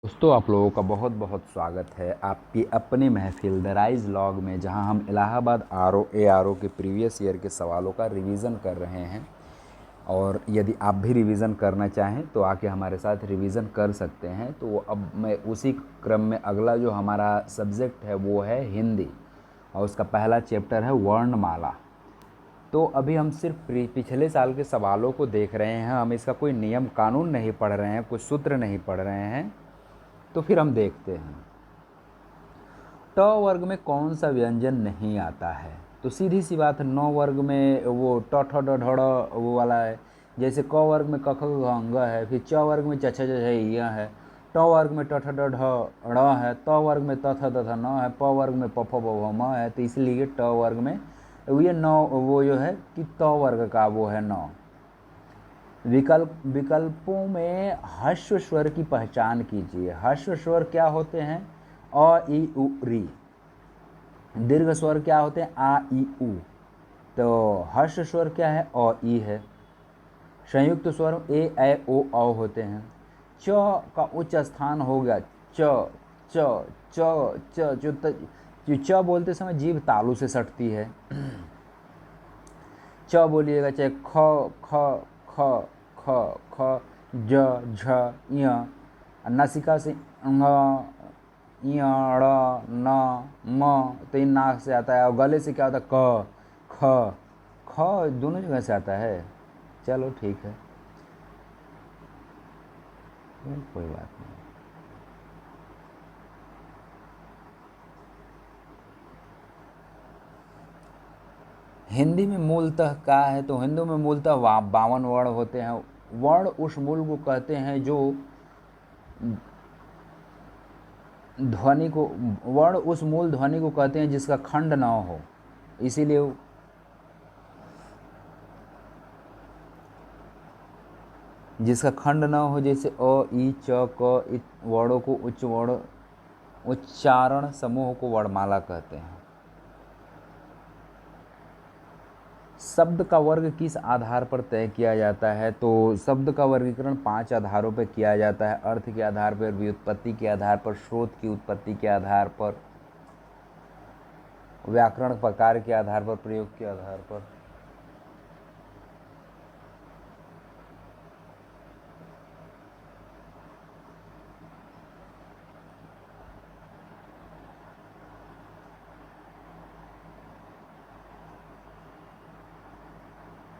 दोस्तों, आप लोगों का बहुत बहुत स्वागत है आपकी अपनी महफिल द राइज लॉग में, जहां हम इलाहाबाद आर ओ के प्रीवियस ईयर के सवालों का रिवीजन कर रहे हैं। और यदि आप भी रिवीजन करना चाहें तो आके हमारे साथ रिवीजन कर सकते हैं। तो अब मैं उसी क्रम में अगला जो हमारा सब्जेक्ट है वो है हिंदी, और उसका पहला चैप्टर है वर्णमाला। तो अभी हम सिर्फ पिछले साल के सवालों को देख रहे हैं, हम इसका कोई नियम कानून नहीं पढ़ रहे हैं, कोई सूत्र नहीं पढ़ रहे हैं। तो फिर हम देखते हैं ट वर्ग में कौन सा व्यंजन नहीं आता है। तो सीधी सी बात है, 9 वर्ग में वो ट ठ ड ढ ड़ वो वाला है। जैसे क वर्ग में क ख ग घ अंग है, फिर च वर्ग में च छ ज झ य है, ट वर्ग में ट ठ ड ढ ड़ है, त वर्ग में त थ द थ न है, प वर्ग में प फ ब भ म है। तो इसलिए ट वर्ग में ये 9 वो जो है कि त वर्ग का वो है 9। विकल्पों में ह्रस्व स्वर की पहचान कीजिए। ह्रस्व स्वर क्या होते हैं? अ ई उ री। दीर्घ स्वर क्या होते हैं? आ ई उ। तो ह्रस्व स्वर क्या है? अ ई है। संयुक्त स्वर ए ऐ ओ औ होते हैं। च का उच्च स्थान हो गया च च च च जो च बोलते समय जीभ तालू से सटती है। च बोलिएगा चाहे ख ख ख ख ख ज झ य, नासिका से ङ य ड़ न म, तो इन नाक से आता है। और गले से क्या होता है? क ख ख दोनों जगह से आता है। चलो ठीक है, कोई बात नहीं। हिंदी में मूलतः क्या है? तो हिंदी में मूलतः 52 वर्ण होते हैं। वर्ण उस मूल को कहते हैं जो ध्वनि को, वर्ण उस मूल ध्वनि को कहते हैं जिसका खंड न हो। इसीलिए जिसका खंड न हो, जैसे अ ई च क वर्णों को उच्च वर्ण उच्चारण समूह को वर्णमाला कहते हैं। शब्द का वर्ग किस आधार पर तय किया जाता है? तो शब्द का वर्गीकरण 5 आधारों पर किया जाता है। अर्थ के आधार पर, व्युत्पत्ति के आधार पर, स्रोत की उत्पत्ति के आधार पर, व्याकरण प्रकार के आधार पर, प्रयोग के आधार पर।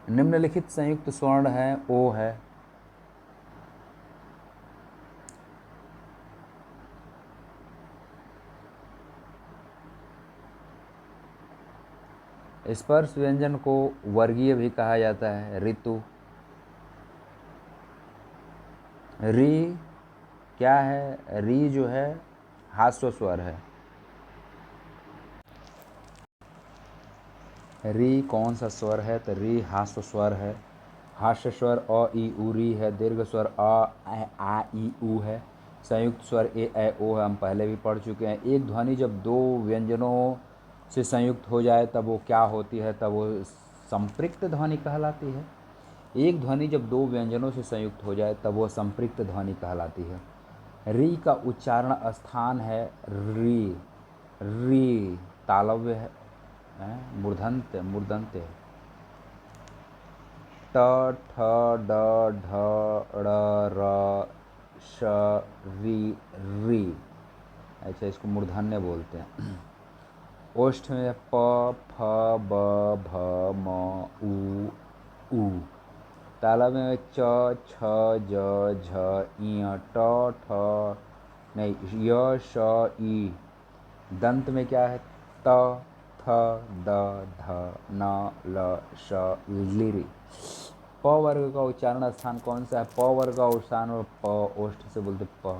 निम्नलिखित संयुक्त स्वर्ण है ओ है। स्पर्श व्यंजन को वर्गीय भी कहा जाता है। ऋतु, री क्या है? री जो है हास्य स्वर है। री कौन सा स्वर है? तो री हास्य स्वर है। हास्य स्वर अ ई उ री है। दीर्घ स्वर आ ई उ है। संयुक्त स्वर ए ऐ ओ है, हम पहले भी पढ़ चुके हैं। एक ध्वनि जब दो व्यंजनों से संयुक्त हो जाए तब वो क्या होती है? तब वो संपृक्त ध्वनि कहलाती है। एक ध्वनि जब दो व्यंजनों से संयुक्त हो जाए तब वो संपृक्त ध्वनि कहलाती है। री का उच्चारण स्थान है री। री तालव्य है, मूर्धन्य मूर्धन्य। ट ठ ड ढ ड़ र श री री। अच्छा, इसको मूर्धन्य बोलते हैं। ओष्ठ में प फ ब भ म उ ऊ। तालव्य में च छ ज झ इ ट ठ नहीं य श ई। दंत में क्या है? त थ द ध न ल श लिरी। प वर्ग का उच्चारण स्थान कौन सा है? प वर्ग का उच्चारण प ओष्ठ से बोलते प।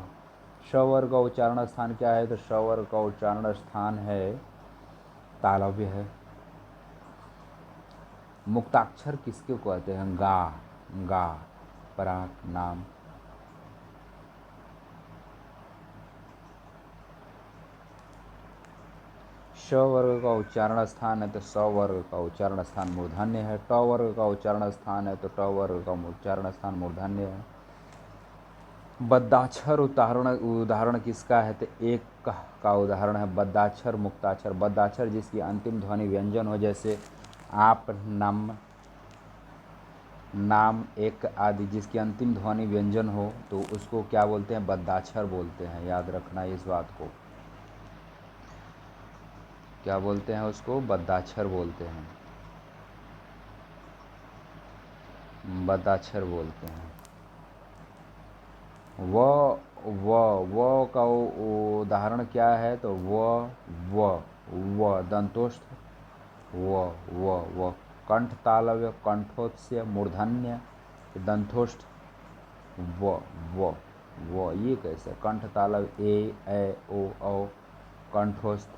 श वर्ग का उच्चारण स्थान क्या है? तो श वर्ग का उच्चारण स्थान है तालव्य है। मुक्ताक्षर किसको कहते हैं? गा गा पराग नाम। श वर्ग का उच्चारण स्थान है तो स वर्ग का उच्चारण स्थान मूर्धन्य है। ट वर्ग का उच्चारण स्थान है तो ट वर्ग का उच्चारण स्थान मूर्धन्य है। बद्धाक्षर उदाहरण उदाहरण किसका है? तो एक का उदाहरण है बद्धाक्षर मुक्ताक्षर। बद्धाक्षर जिसकी अंतिम ध्वनि व्यंजन हो, जैसे आप, नम, नाम, एक आदि, जिसकी अंतिम ध्वनि व्यंजन हो तो उसको क्या बोलते हैं? बद्धाक्षर बोलते हैं। याद रखना इस बात को, क्या बोलते हैं उसको? बद्धाक्षर बोलते हैं, बद्धाक्षर बोलते हैं। व का उदाहरण क्या है? तो व दंतोष्ठ व कंठ तालव्य, कंठोत्स्य, मूर्धन्य, दंतोष्ठ व व व ये कैसे? कंठ तालव्य ए ओ औ, कंठोस्थ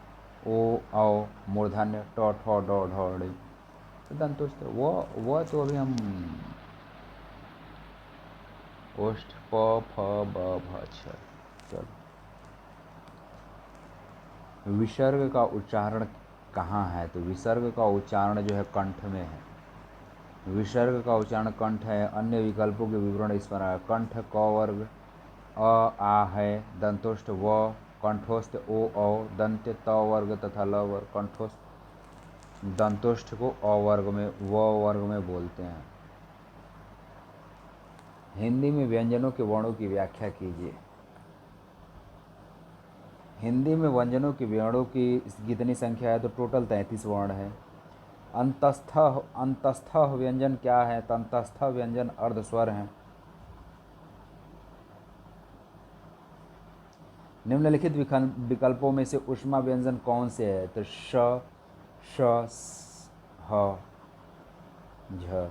ओ औ, मूर्धन्य ट ठ ड ढ ढ, दंतोष्ठ व तो अभी हम ओष्ठ प फ ब भ छ। चलो, विसर्ग का उच्चारण कहाँ है? तो विसर्ग का उच्चारण जो है कंठ में है। विसर्ग का उच्चारण कंठ है। अन्य विकल्पों के विवरण इस पर है। कंठ क वर्ग अ आ है, दंतोष्ठ व, कंठोस्थ ओ औ, दंत्य त वर्ग तथा ल वर्ग। कंठोस्थ दंतोष्ठ को अ वर्ग में, व वर्ग में बोलते हैं। हिंदी में व्यंजनों के वर्णों की व्याख्या कीजिए। हिंदी में व्यंजनों के वर्णों की कितनी संख्या है? तो टोटल 33 वर्ण है। अंतस्थ व्यंजन क्या है? तो अंतस्थ व्यंजन अर्धस्वर हैं। निम्नलिखित विकल्पों में से ऊष्मा व्यंजन कौन से है? तो श, श, ह, झ।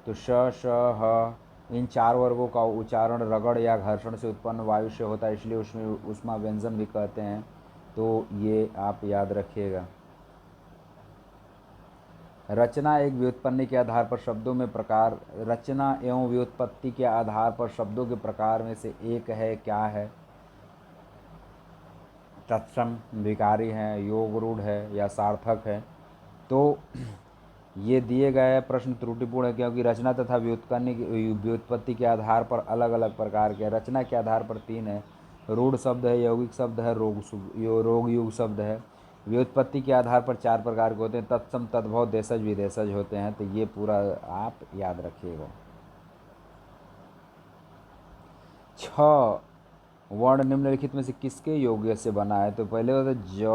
तो श, ह, इन चार वर्गों का उच्चारण रगड़ या घर्षण से उत्पन्न वायु से होता है, इसलिए उसमें ऊष्मा व्यंजन भी कहते हैं। तो ये आप याद रखिएगा। रचना एक व्युत्पत्ति के आधार पर शब्दों में प्रकार, रचना एवं व्युत्पत्ति के आधार पर शब्दों के प्रकार में से एक है, क्या है? तत्सम, विकारी है, योग रूढ़ है या सार्थक है? तो ये दिए गए प्रश्न त्रुटिपूर्ण है, क्योंकि रचना तथा व्युत्पत्ति के आधार पर अलग अलग प्रकार के। रचना के आधार पर 3 है, रूढ़ शब्द है, यौगिक शब्द है, रोग युग शब्द है। व्युत्पत्ति के आधार पर 4 प्रकार के होते हैं, तत्सम, तद्भव, देशज, विदेशज होते हैं। तो ये पूरा आप याद रखिएगा। 6 वर्ण निम्नलिखित में से किसके योग्य से बना है? तो पहले होता है ज,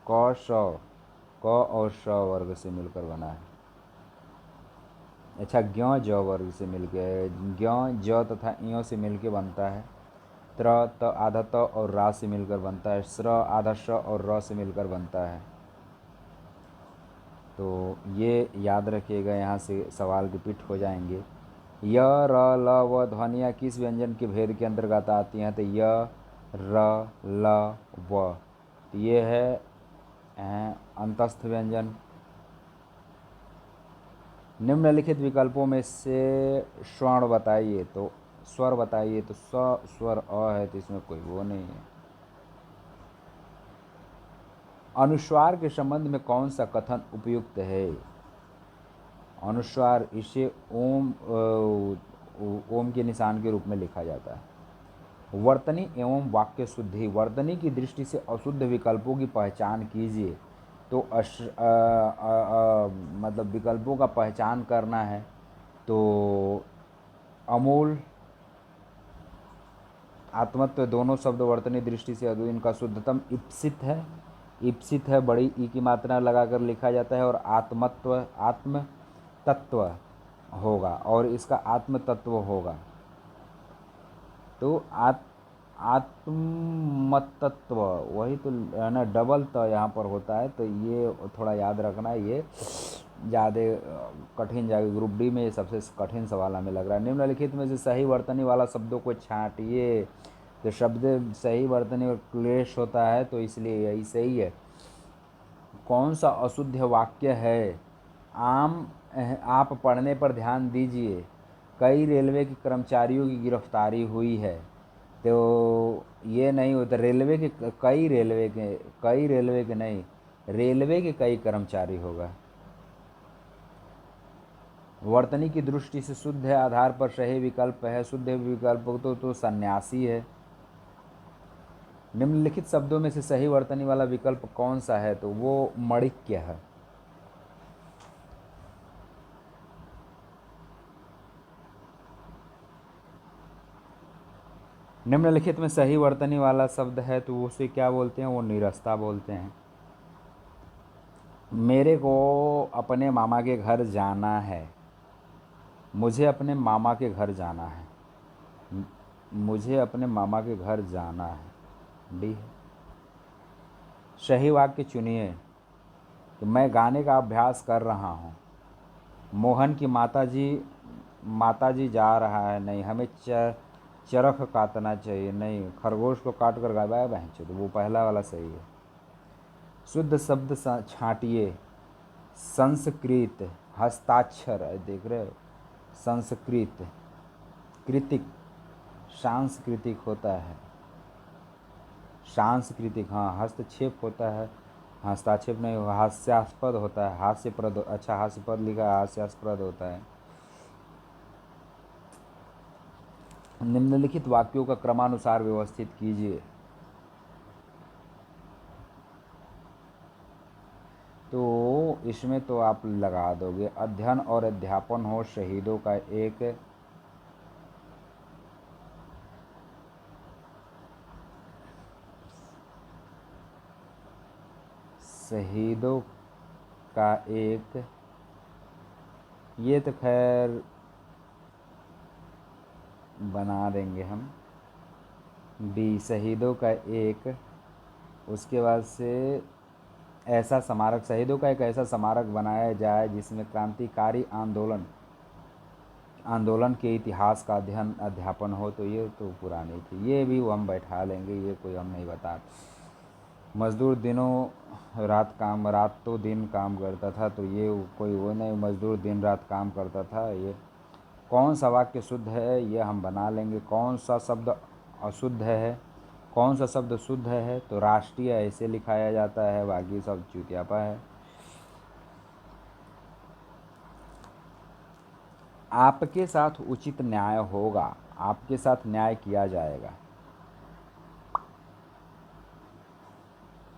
क, श, क और श वर्ग से मिलकर बना है। अच्छा, ज्ञ ज वर्ग से मिलकर, ज्ञ ज तथा इयों से मिलकर बनता है। त्र त आधा त और रा से मिलकर बनता है। स्र आधा श और र से मिलकर बनता है। तो ये याद रखिएगा, यहाँ से सवाल रिपीट हो जाएंगे। य, र, ल, व ध्वनियाँ किस व्यंजन के भेद के अंतर्गत आती हैं? तो य, र, ल, व, तो ये है अंतस्थ व्यंजन। निम्नलिखित विकल्पों में से स्वर्ण बताइए, तो स्वर बताइए। तो स स्वर अ है, तो इसमें कोई वो नहीं है। अनुस्वार के संबंध में कौन सा कथन उपयुक्त है? अनुस्वार, इसे ओम के निशान के रूप में लिखा जाता है। वर्तनी एवं वाक्य शुद्धि। वर्तनी की दृष्टि से अशुद्ध विकल्पों की पहचान कीजिए। तो मतलब विकल्पों का पहचान करना है तो अमूल, आत्मत्व दोनों शब्द वर्तनी दृष्टि से इनका शुद्धतम इप्सित है। इप्सित है, बड़ी ई की मात्रा लगाकर लिखा जाता है। और आत्मत्व, आत्म तत्व होगा और इसका आत्म तत्व होगा। तो आत्मतत्व, वही तो है ना, डबल त यहाँ पर होता है। तो ये थोड़ा याद रखना है, ये ज़्यादा कठिन जाएगा। ग्रुप डी में ये सबसे कठिन सवाल हमें लग रहा है। निम्नलिखित में से सही वर्तनी वाला शब्दों को छांटिए। तो शब्द सही वर्तनी और क्लेश होता है, तो इसलिए यही सही है। कौन सा अशुद्ध वाक्य है? आप पढ़ने पर ध्यान दीजिए। कई रेलवे के कर्मचारियों की गिरफ्तारी हुई है। तो ये नहीं होता, कई रेलवे के नहीं, रेलवे के कई कर्मचारी होगा। वर्तनी की दृष्टि से शुद्ध है आधार पर सही विकल्प है, शुद्ध विकल्प तो सन्यासी है। निम्नलिखित शब्दों में से सही वर्तनी वाला विकल्प कौन सा है? तो वो मणिक्य है। निम्नलिखित में सही वर्तनी वाला शब्द है तो उसे क्या बोलते हैं? वो निरस्ता बोलते हैं। मेरे को अपने मामा के घर जाना है। मुझे अपने मामा के घर जाना है। मुझे अपने मामा के घर जाना है, डी है। सही वाक्य चुनिए। कि मैं गाने का अभ्यास कर रहा हूँ। मोहन की माताजी जा रहा है, नहीं। हमें चरख काटना चाहिए, नहीं। खरगोश को काट कर गाया बहन, तो वो पहला वाला सही है। शुद्ध शब्द छांटिए। संस्कृत, हस्ताक्षर, देख रहे हो? संस्कृत, कृतिक, सांस्कृतिक होता है। सांस्कृतिक, हाँ। हस्तक्षेप होता है, हस्ताक्षेप नहीं होगा। हास्यास्पद होता है, हास्यप्रद। अच्छा, हास्यपद लिखा है, हास्यास्पद होता है। निम्नलिखित वाक्यों का क्रमानुसार व्यवस्थित कीजिए। तो इसमें तो आप लगा दोगे, अध्ययन और अध्यापन हो शहीदों का एक शहीदों का एक, ये तो खैर बना देंगे हम। बी, शहीदों का एक, उसके बाद से ऐसा स्मारक, शहीदों का एक ऐसा स्मारक बनाया जाए जिसमें क्रांतिकारी आंदोलन के इतिहास का अध्ययन अध्यापन हो। तो ये तो पुरानी थी, ये भी वो हम बैठा लेंगे, ये कोई हम नहीं बता। मजदूर दिनों रात तो दिन काम करता था, तो ये कोई वो नहीं। मजदूर दिन रात काम करता था। ये कौन सा वाक्य शुद्ध है, ये हम बना लेंगे। कौन सा शब्द अशुद्ध है? कौन सा शब्द शुद्ध है? तो राष्ट्रीय ऐसे लिखाया जाता है, बाकी सब चुतियापा है। आपके साथ उचित न्याय होगा, आपके साथ न्याय किया जाएगा।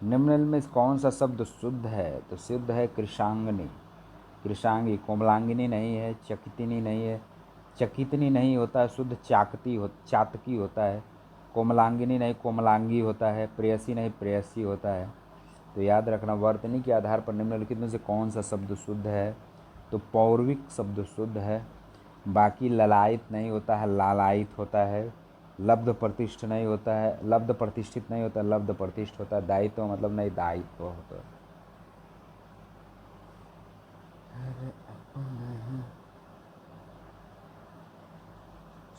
निम्न में कौन सा शब्द शुद्ध है? तो शुद्ध है कृशांगनी, कृशांगी। कोमलांगिनी नहीं है, चकितनी नहीं है। चकितनी नहीं होता है, शुद्ध चातकी होता है। कोमलांगिनी नहीं, कोमलांगी होता है। प्रेयसी नहीं, प्रेयसी होता है। तो याद रखना, वर्तनी के आधार पर निम्नलिखित में से कौन सा शब्द शुद्ध है? तो पौर्विक शब्द शुद्ध है। बाकी ललायित नहीं होता है, लालायित होता है। लब्ध प्रतिष्ठ नहीं होता है, लब्ध प्रतिष्ठित नहीं होता, लब्ध प्रतिष्ठ होता है। दायित्व मतलब नहीं, दायित्व होता है।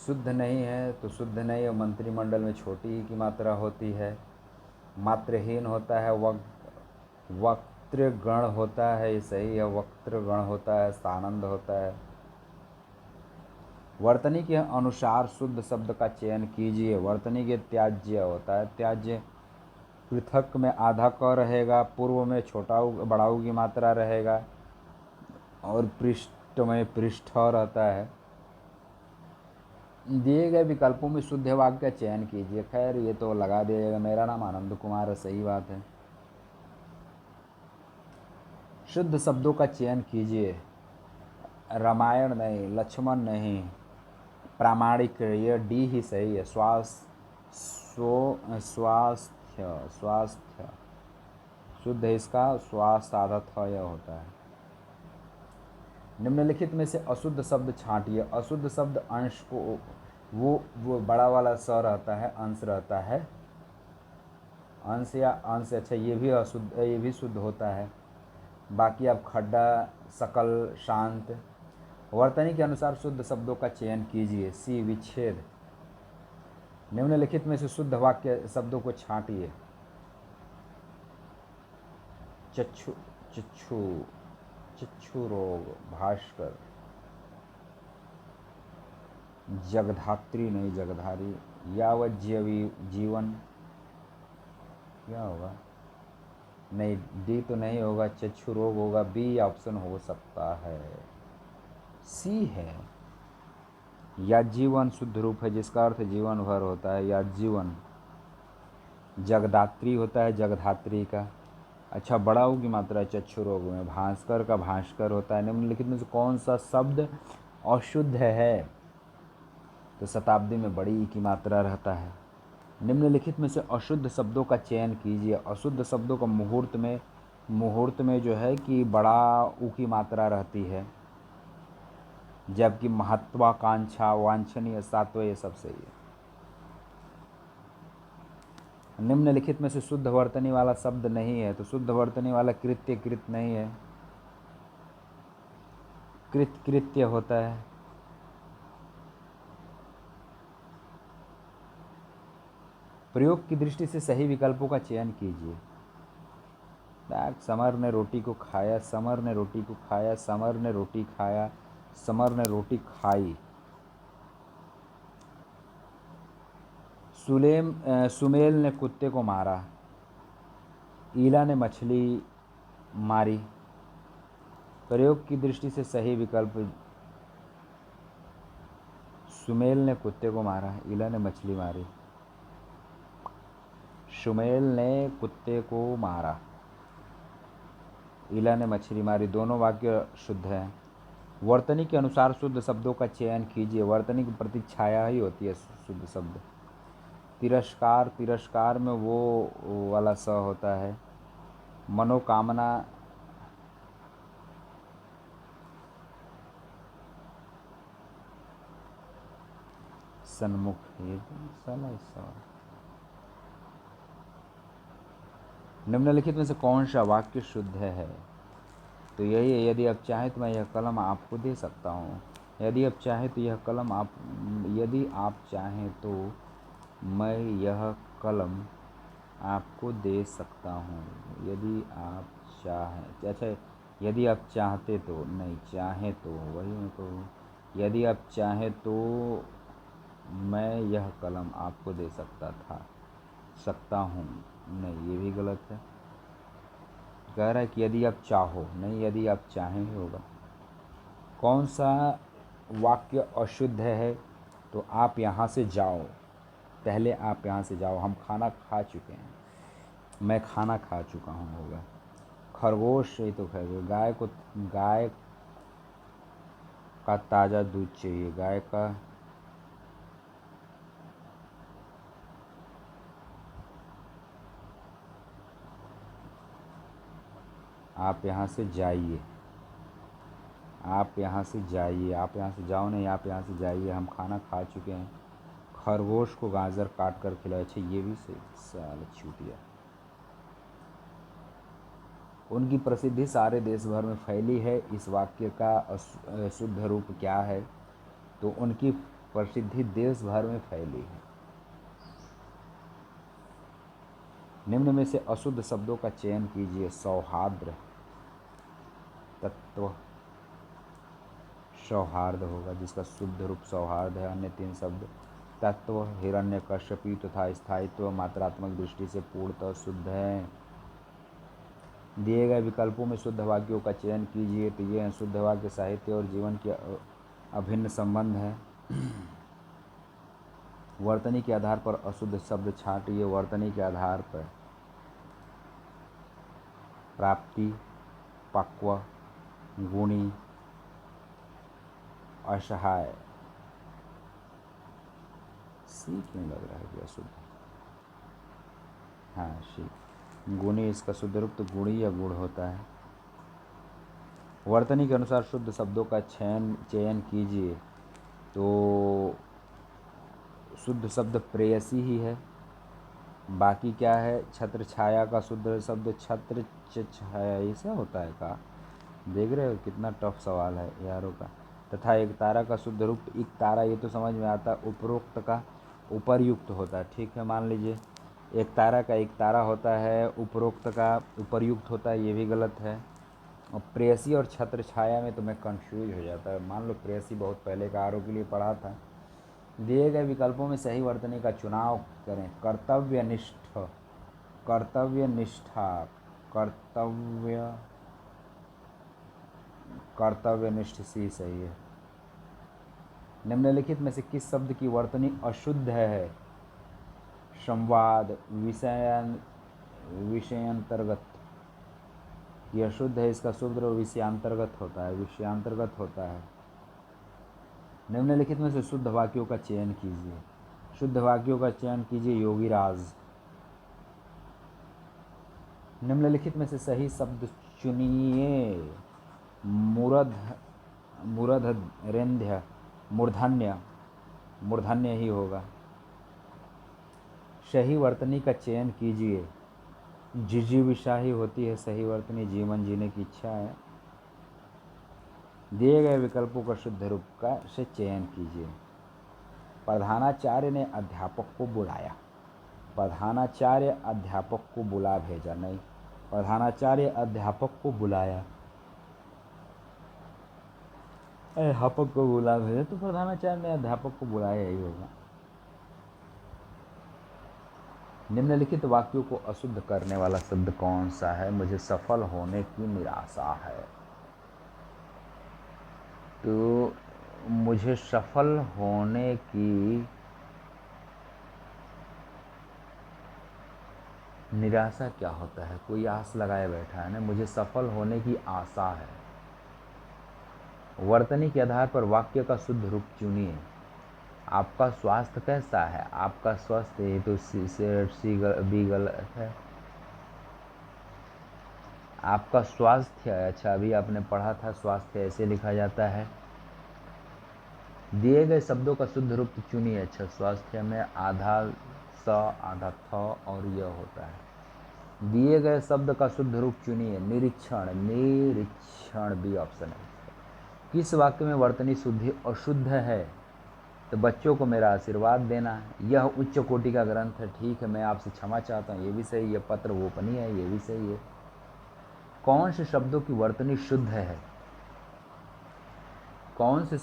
शुद्ध नहीं है तो शुद्ध नहीं है, मंत्रिमंडल में छोटी ही की मात्रा होती है। मात्रहीन होता है, वक्तृगण होता है, ये सही है। वक्तृगण होता है, सानंद होता है। वर्तनी के अनुसार शुद्ध शब्द का चयन कीजिए। वर्तनी के त्याज्य होता है, त्याज्य पृथक में आधा क रहेगा, पूर्व में छोटा बड़ाऊ की मात्रा रहेगा, और पृष्ठ में पृष्ठ रहता है। दिए गए विकल्पों में शुद्ध वाक्य का चयन कीजिए। खैर ये तो लगा दिया जाएगा। मेरा नाम आनंद कुमार है, सही बात है। शुद्ध शब्दों का चयन कीजिए। रामायण नहीं, लक्ष्मण नहीं, प्रामाणिक, ये डी ही सही है। स्वास्थ्य, स्वास्थ्य शुद्ध है इसका, स्वास्थ्य आधा था यह होता है। निम्नलिखित में से अशुद्ध शब्द छांटिए। अशुद्ध शब्द अंश को, वो बड़ा वाला स रहता है, अंश रहता है। अंश या अंश, अच्छा ये भी अशुद्ध, ये भी शुद्ध होता है। बाकी अब खड्डा, सकल, शांत। वर्तनी के अनुसार शुद्ध शब्दों का चयन कीजिए। सी, विच्छेद। निम्नलिखित में से शुद्ध वाक्य शब्दों को छांटिए। चक्षु, चक्षु, चक्षु रोग, भास्कर। जगधात्री नहीं, जगधारी। यावत जीवन, क्या होगा? नहीं, डी तो नहीं होगा, चक्षु रोग होगा। बी ऑप्शन हो सकता है। सी है। या जीवन शुद्ध रूप है जिसका अर्थ जीवन भर होता है, या जीवन। जगदात्री होता है जगधात्री का। अच्छा, बड़ा ऊ की मात्रा चक्षु रोग में। भास्कर का भास्कर होता है। निम्नलिखित में से कौन सा शब्द अशुद्ध है? तो शताब्दी में बड़ी ई की मात्रा रहता है। निम्नलिखित में से अशुद्ध शब्दों का चयन कीजिए। अशुद्ध शब्दों का मुहूर्त में जो है कि बड़ा ऊ की मात्रा रहती है, जबकि महत्वाकांक्षा, वांछनीय, सात्व, ये सब सही है। निम्नलिखित में से शुद्ध वर्तनी वाला शब्द नहीं है। तो शुद्ध वर्तनी वाला कृत्य कृत नहीं है, कृत कृत्य होता है। प्रयोग की दृष्टि से सही विकल्पों का चयन कीजिए। समर ने रोटी को खाया, समर ने रोटी को खाया, समर ने रोटी खाया, समर ने रोटी खाई। सुमेल ने कुत्ते को मारा। ईला ने मछली मारी। प्रयोग की दृष्टि से सही विकल्प, सुमेल ने कुत्ते को मारा, ईला ने मछली मारी। सुमेल ने कुत्ते को मारा, ईला ने मछली मारी, दोनों वाक्य शुद्ध हैं। वर्तनी के अनुसार शुद्ध शब्दों का चयन कीजिए। वर्तनी की प्रतिच्छाया ही होती है शुद्ध शब्द। तिरस्कार, तिरस्कार में वो वाला स होता है। मनोकामना, सन्मुख, ये सन। निम्नलिखित में से कौन सा वाक्य शुद्ध है? तो यही है, यदि आप चाहें तो मैं यह कलम आपको दे सकता हूँ। यदि आप चाहें तो यह कलम यदि आप चाहें तो मैं यह कलम आपको दे सकता हूँ। यदि आप चाहें, अच्छा, यदि आप चाहते तो नहीं, चाहें तो वही मैं कहूँ। यदि आप चाहें तो मैं यह कलम आपको दे सकता हूँ, नहीं, ये भी गलत है। कह रहा है कि यदि आप चाहो, नहीं, यदि आप चाहें ही होगा। कौन सा वाक्य अशुद्ध है? तो आप यहाँ से जाओ, पहले आप यहाँ से जाओ, हम खाना खा चुके हैं, मैं खाना खा चुका हूँ होगा। खरगोश, ये तो खैर, गाय का ताज़ा दूध चाहिए, गाय का, आप यहाँ से जाइए, आप यहाँ से जाइए, आप यहाँ से जाओ नहीं, आप यहाँ से जाइए, हम खाना खा चुके हैं। खरगोश को गाजर काट कर खिलाए। अच्छा, ये भी सही, साल छूटिया। उनकी प्रसिद्धि सारे देश भर में फैली है। इस वाक्य का शुद्ध रूप क्या है? तो उनकी प्रसिद्धि देश भर में फैली है। निम्न में से अशुद्ध शब्दों का चयन कीजिए। सौहार्द, तत्व, सौहार्द होगा जिसका शुद्ध रूप सौहार्द है। अन्य तीन शब्द तत्व, हिरण्यकश्यपी तथा स्थायित्व मात्रात्मक दृष्टि से पूर्णतः शुद्ध है। दिए गए विकल्पों में शुद्ध वाक्यों का चयन कीजिए। तो ये शुद्ध वाक्य साहित्य और जीवन के अभिन्न संबंध है। वर्तनी के आधार पर अशुद्ध शब्द छांटिए। वर्तनी के आधार पर प्राप्ति, पक्व, गुणी, असहाय। सी क्यों लग रहा है कि अशुद्ध? हाँ, सी। गुणी इसका शुद्ध रूप तो गुणी या गुण होता है। वर्तनी के अनुसार शुद्ध शब्दों का चयन कीजिए। तो शुद्ध शब्द प्रेयसी ही है। बाकी क्या है? छत्र छाया का शुद्ध शब्द छत्र छाया, ऐसा होता है का? देख रहे हो कितना टफ सवाल है यारों का। तथा एक तारा का शुद्ध रूप एक तारा, ये तो समझ में आता। उपरोक्त का उपर्युक्त होता है। ठीक है, मान लीजिए एक तारा का एक तारा होता है, उपरोक्त का उपर्युक्त होता है, ये भी गलत है। और प्रेयसी और छत्र छाया में तो मैं कंफ्यूज हो जाता है। मान लो प्रेयसी बहुत पहले का आरों के लिए पढ़ा था। दिए गए विकल्पों में सही वर्तनी का चुनाव करें। कर्तव्यनिष्ठ, कर्तव्यनिष्ठा, कर्तव्यनिष्ठ सी सही है। निम्नलिखित में से किस शब्द की वर्तनी अशुद्ध है? संवाद, विषयांतर्गत। ये अशुद्ध है, इसका सूत्र विषयांतर्गत होता है, विषयांतर्गत होता है। निम्नलिखित में से शुद्ध वाक्यों का चयन कीजिए। शुद्ध वाक्यों का चयन कीजिए योगीराज। निम्नलिखित में से सही शब्द चुनिए। मूर्धन्य, मूर्धन्य, मूर्धन्य ही होगा। सही वर्तनी का चयन कीजिए। जिजीविषा ही होती है सही वर्तनी, जीवन जीने की इच्छा है। दिए गए विकल्पों का शुद्ध रूप का से चयन कीजिए। प्रधानाचार्य ने अध्यापक को बुलाया। प्रधानाचार्य अध्यापक को बुला भेजा, नहीं, प्रधानाचार्य अध्यापक को बुलाया, अध्यापक को बुला भेजा, तो प्रधानाचार्य ने अध्यापक को बुलाया ही होगा। निम्नलिखित वाक्यों को अशुद्ध करने वाला शब्द कौन सा है? मुझे सफल होने की निराशा है। तो मुझे सफल होने की निराशा क्या होता है? कोई आस लगाए बैठा है ना, मुझे सफल होने की आशा है। वर्तनी के आधार पर वाक्य का शुद्ध रूप चुनिए। आपका स्वास्थ्य कैसा है? आपका स्वास्थ्य, ये तो बी गलत है। आपका स्वास्थ्य, अच्छा अभी आपने पढ़ा था स्वास्थ्य ऐसे लिखा जाता है। दिए गए शब्दों का शुद्ध रूप चुनिए। अच्छा, स्वास्थ्य में आधा स आधा थ और य होता है। दिए गए शब्द का शुद्ध रूप चुनिए। निरीक्षण, निरीक्षण भी ऑप्शन है। किस वाक्य में वर्तनी शुद्धि अशुद्ध है? तो बच्चों को मेरा आशीर्वाद देना है, यह उच्च कोटि का ग्रंथ है, ठीक है, मैं आपसे क्षमा चाहता हूँ, ये भी सही है। पत्र गोपनीय है, ये भी सही है। कौन से शब्दों की वर्तनी शुद्ध है? कौन से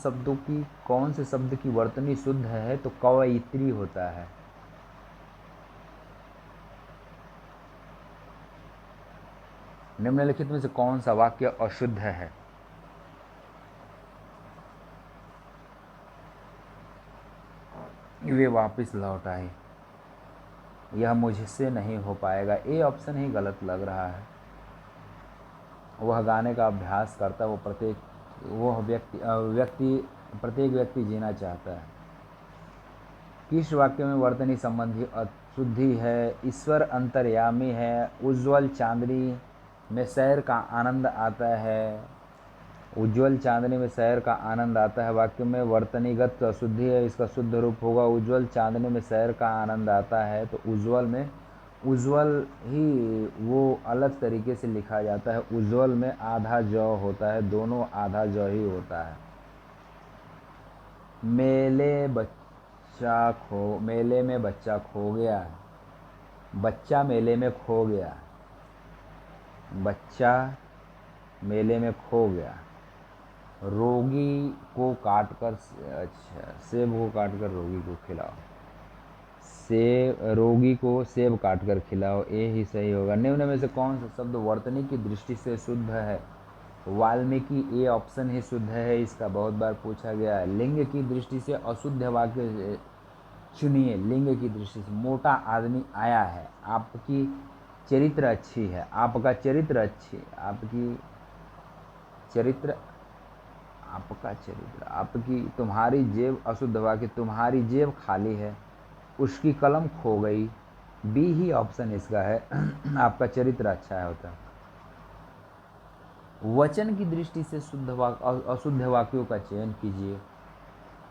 शब्द की वर्तनी शुद्ध है? तो कवयित्री होता है। निम्नलिखित में से कौन सा वाक्य अशुद्ध है? वे वापस लौट आए, यह मुझसे नहीं हो पाएगा, ए ऑप्शन ही गलत लग रहा है। वह गाने का अभ्यास करता, प्रत्येक व्यक्ति जीना चाहता है। किस वाक्य में वर्तनी संबंधी अशुद्धि है? ईश्वर अंतर्यामी है, उज्ज्वल चांदनी में सैर का आनंद आता है। उज्ज्वल चांदनी में सैर का आनंद आता है वाक्य में वर्तनीगत अशुद्धि है, इसका शुद्ध रूप होगा उज्ज्वल चांदनी में सैर का आनंद आता है। तो उज्ज्वल में उज्ज्वल ही वो अलग तरीके से लिखा जाता है। उज्ज्वल में आधा ज होता है, दोनों आधा ज ही होता है। मेले में बच्चा खो गया। बच्चा मेले में खो गया। बच्चा मेले में खो गया। रोगी को काटकर, अच्छा, सेब को काटकर रोगी को खिलाओ। रोगी को सेब काटकर खिलाओ, ये ही सही होगा। निम्न में से कौन सा शब्द वर्तनी की दृष्टि से शुद्ध है? वाल्मीकि, ये ऑप्शन ही शुद्ध है, इसका बहुत बार पूछा गया है। लिंग की दृष्टि से अशुद्ध वाक्य चुनिए। लिंग की दृष्टि से, मोटा आदमी आया है, आपकी चरित्र अच्छी है, आपका चरित्र अच्छी, आपकी तुम्हारी जेब अशुद्ध वाक्य, तुम्हारी जेब खाली है, उसकी कलम खो गई, बी ही ऑप्शन इसका है। आपका चरित्र अच्छा है होता है। वचन की दृष्टि से अशुद्ध वाक्यों का चयन कीजिए।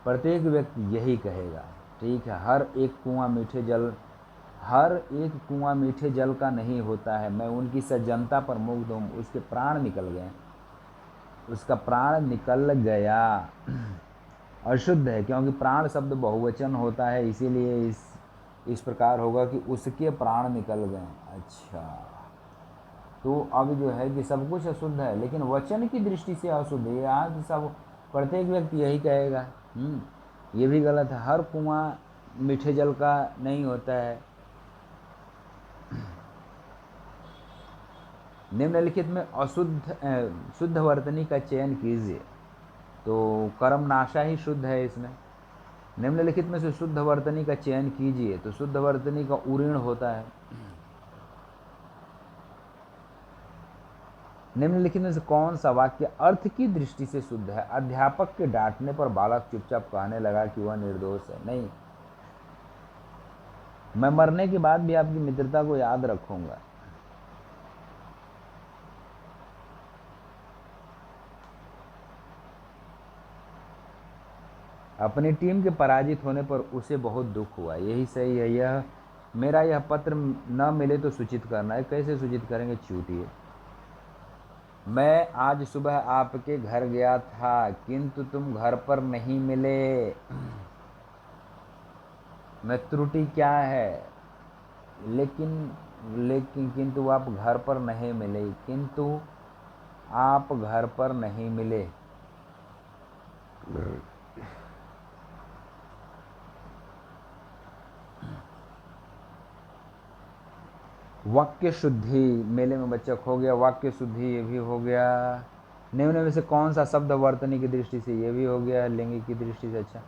प्रत्येक व्यक्ति यही कहेगा, ठीक है, हर एक कुआं मीठे जल का नहीं होता है। मैं उनकी सज्जनता पर मुग्ध हूँ, उसके प्राण निकल गए, उसका प्राण निकल गया। अशुद्ध है क्योंकि प्राण शब्द बहुवचन होता है, इसीलिए इस प्रकार होगा कि उसके प्राण निकल गए। अच्छा, तो अब जो है कि सब कुछ अशुद्ध है, लेकिन वचन की दृष्टि से अशुद्ध है। आज सब प्रत्येक व्यक्ति यही कहेगा। ये भी गलत है, हर कुआं मीठे जल का नहीं होता है। निम्नलिखित में शुद्ध वर्तनी का चयन कीजिए। तो कर्म नाशा ही शुद्ध है इसमें। निम्नलिखित में से शुद्ध वर्तनी का चयन कीजिए। तो शुद्ध वर्तनी का उऋण होता है। निम्नलिखित में से कौन सा वाक्य अर्थ की दृष्टि से शुद्ध है? अध्यापक के डांटने पर बालक चुपचाप कहने लगा कि वह निर्दोष है। नहीं, मैं मरने के बाद भी आपकी मित्रता को याद रखूंगा। अपनी टीम के पराजित होने पर उसे बहुत दुख हुआ। यही सही है। यह मेरा यह पत्र न मिले तो सूचित करना है। कैसे सूचित करेंगे? चूटिए। मैं आज सुबह आपके घर गया था किंतु तुम घर पर नहीं मिले। मैं त्रुटि क्या है? लेकिन किंतु आप घर पर नहीं मिले। किंतु आप घर पर नहीं मिले। वाक्य शुद्धि, मेले में बच्चा खो गया। वाक्य शुद्धि, ये भी हो गया। निम्न में से कौन सा शब्द वर्तनी की दृष्टि से? ये भी हो गया। लिंग की दृष्टि से अच्छा।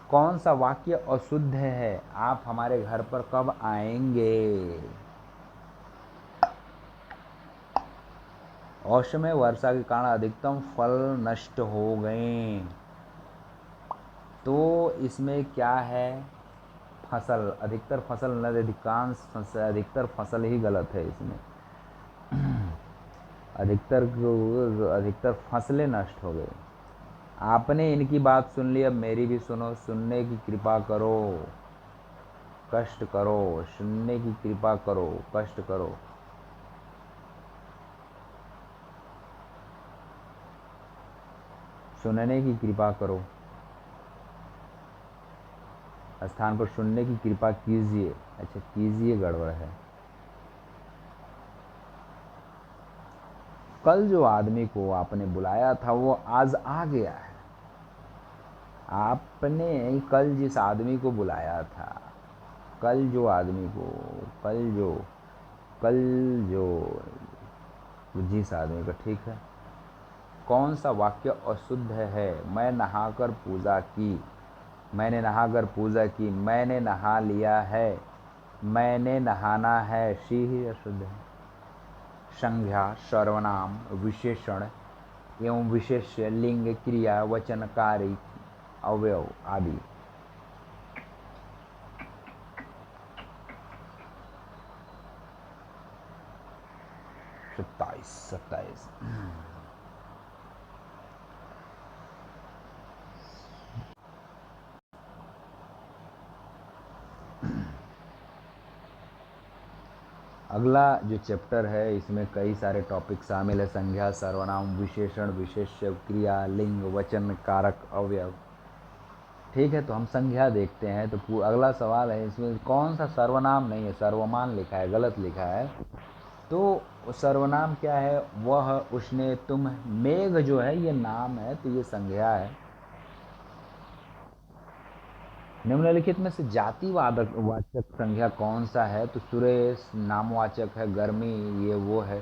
कौन सा वाक्य अशुद्ध है? आप हमारे घर पर कब आएंगे? औसमय वर्षा के कारण अधिकतम फल नष्ट हो गए। तो इसमें क्या है? फसल, अधिकतर फसल न, अधिकतर फसल ही गलत है इसमें। अधिकतर फसलें नष्ट हो गई। आपने इनकी बात सुन ली, अब मेरी भी सुनो। सुनने की कृपा करो, कष्ट करो। सुनने की कृपा करो, कष्ट करो। सुनने की कृपा करो स्थान पर सुनने की कृपा कीजिए। अच्छा, कीजिए गड़बड़ है। कल जो आदमी को आपने बुलाया था वो आज आ गया है। आपने कल जिस आदमी को बुलाया था, कल जो आदमी को, कल जो जिस आदमी का, ठीक है। कौन सा वाक्य अशुद्ध है? मैं नहाकर पूजा की। मैंने नहाकर पूजा की। मैंने नहा लिया है। मैंने नहाना है। शी ही अशुद्ध है। संज्ञा, सर्वनाम, विशेषण एवं विशेष्य, लिंग, क्रिया, वचन, कार्य, अवयव आदि। 27। अगला जो चैप्टर है इसमें कई सारे टॉपिक शामिल है। संज्ञा, सर्वनाम, विशेषण, विशेष्य, क्रिया, लिंग, वचन, कारक, अवयव। ठीक है, तो हम संज्ञा देखते हैं। तो अगला सवाल है इसमें कौन सा सर्वनाम नहीं है? सर्वमान लिखा है, गलत लिखा है। तो सर्वनाम क्या है? वह, उसने, तुम। मेघ जो है ये नाम है, तो ये संज्ञा है। निम्नलिखित में से जातिवाचक वाचक संज्ञा कौन सा है? तो सुरेश नामवाचक है। गर्मी ये वो है।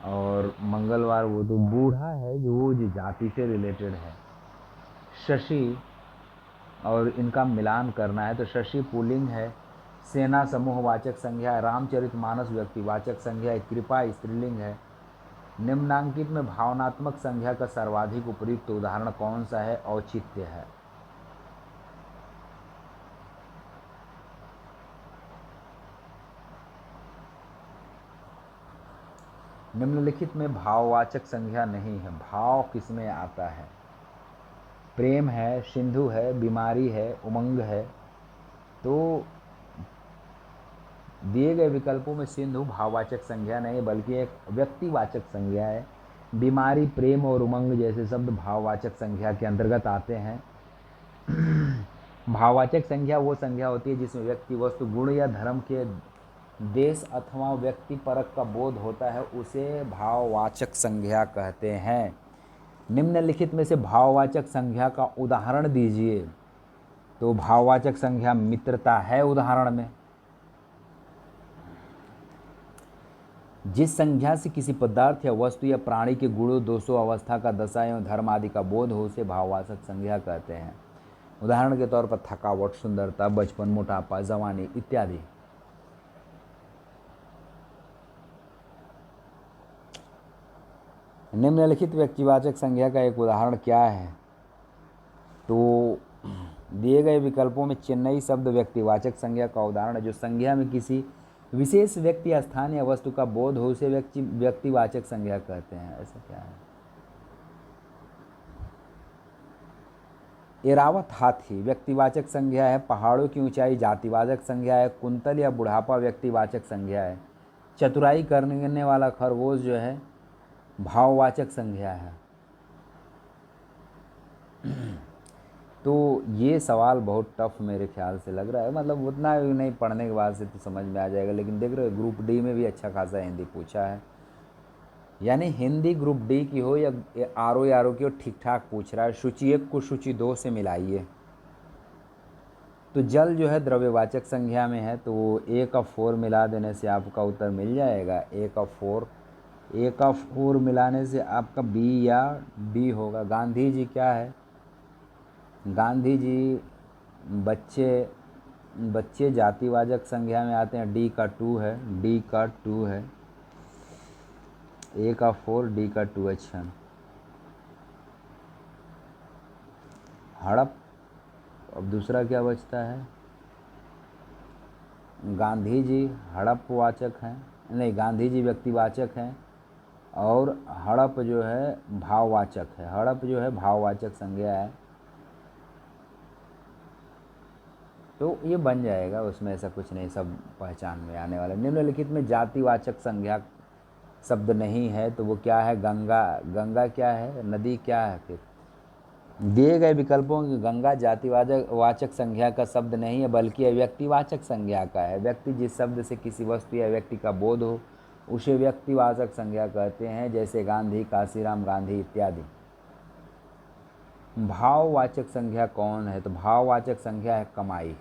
और मंगलवार वो तो बूढ़ा है, जो वो जो जाति से रिलेटेड है। शशि, और इनका मिलान करना है तो शशि पुल्लिंग है। सेना समूहवाचक संज्ञा है। रामचरितमानस व्यक्तिवाचक संज्ञा है। कृपा स्त्रीलिंग है। निम्नांकित में भावनात्मक संज्ञा का सर्वाधिक उपयुक्त उदाहरण कौन सा है? औचित्य है। निम्नलिखित में भाववाचक संज्ञा नहीं है। भाव किसमें आता है? प्रेम है, सिंधु है, बीमारी है, उमंग है। तो दिए गए विकल्पों में सिंधु भाववाचक संज्ञा नहीं बल्कि एक व्यक्तिवाचक संज्ञा है। बीमारी, प्रेम और उमंग जैसे शब्द भाववाचक संज्ञा के अंतर्गत आते हैं। भाववाचक संज्ञा वो संज्ञा होती है जिसमें व्यक्ति, वस्तु, गुण या धर्म के देश अथवा व्यक्ति परक का बोध होता है, उसे भाववाचक संज्ञा कहते हैं। निम्नलिखित में से भाववाचक संज्ञा का उदाहरण दीजिए। तो भाववाचक संज्ञा मित्रता है उदाहरण में। जिस संज्ञा से किसी पदार्थ या वस्तु या प्राणी के गुणों दोषों अवस्था का दशा एवं धर्म आदि का बोध हो उसे भाववाचक संज्ञा कहते हैं। उदाहरण के तौर पर थकावट, सुंदरता, बचपन, मोटापा, जवानी इत्यादि। निम्नलिखित व्यक्तिवाचक संज्ञा का एक उदाहरण क्या है? तो दिए गए विकल्पों में चेन्नई शब्द व्यक्तिवाचक संज्ञा का उदाहरण है। जो संज्ञा में किसी विशेष व्यक्ति, स्थान या वस्तु का बोध हो उसे व्यक्तिवाचक संज्ञा कहते हैं। ऐसा क्या है? एरावत हाथी व्यक्तिवाचक संज्ञा है। पहाड़ों की ऊंचाई जातिवाचक संज्ञा है। कुंतल या बुढ़ापा व्यक्तिवाचक संज्ञा है। चतुराई करने वाला खरगोश जो है भाववाचक संज्ञा है। तो ये सवाल बहुत टफ मेरे ख्याल से लग रहा है, मतलब उतना नहीं पढ़ने के बाद से तो समझ में आ जाएगा, लेकिन देख रहे हो ग्रुप डी में भी अच्छा खासा हिंदी पूछा है। यानी हिंदी ग्रुप डी की हो या आर ओ की हो, ठीक ठाक पूछ रहा है। सूची 1 को सूची 2 से मिलाइए। तो जल जो है द्रव्यवाचक संज्ञा में है, तो ए का 4 मिला देने से आपका उत्तर मिल जाएगा। ए का 4 मिलाने से आपका बी या डी होगा। गांधी जी क्या है? गांधी जी बच्चे जातिवाचक संज्ञा में आते हैं। डी का 2 है। ए का 4, डी का 2। अच्छा, हड़प। अब दूसरा क्या बचता है? गांधी जी हड़पवाचक हैं, नहीं, गांधी जी व्यक्तिवाचक हैं और हड़प जो है भाववाचक है। हड़प जो है भाववाचक संज्ञा है, तो ये बन जाएगा, उसमें ऐसा कुछ नहीं, सब पहचान में आने वाला। निम्नलिखित में जातिवाचक संज्ञा शब्द नहीं है, तो वो क्या है? गंगा क्या है? नदी क्या है? फिर दिए गए विकल्पों की गंगा जातिवाचक संज्ञा का शब्द नहीं है, बल्कि व्यक्तिवाचक संज्ञा का है। व्यक्ति जिस शब्द से किसी वस्तु या व्यक्ति का बोध हो उसे व्यक्तिवाचक संज्ञा कहते हैं, जैसे गांधी, काशीराम गांधी इत्यादि। भाववाचक संज्ञा कौन है? तो भाववाचक संज्ञा है कमाई।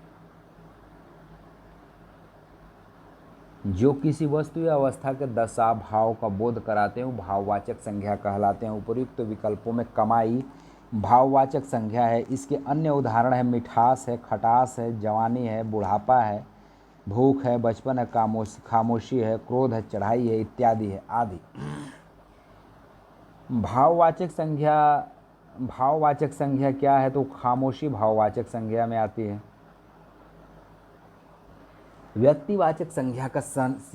जो किसी वस्तु या अवस्था के दशा भाव का बोध कराते हैं वो भाववाचक संज्ञा कहलाते हैं। उपर्युक्त विकल्पों में कमाई भाववाचक संज्ञा है। इसके अन्य उदाहरण है मिठास है, खटास है, जवानी है, बुढ़ापा है, भूख है, बचपन है, खामोशी है, क्रोध है, चढ़ाई है इत्यादि है आदि। भाववाचक संज्ञा क्या है? तो खामोशी भाववाचक संज्ञा में आती है। व्यक्तिवाचक संज्ञा का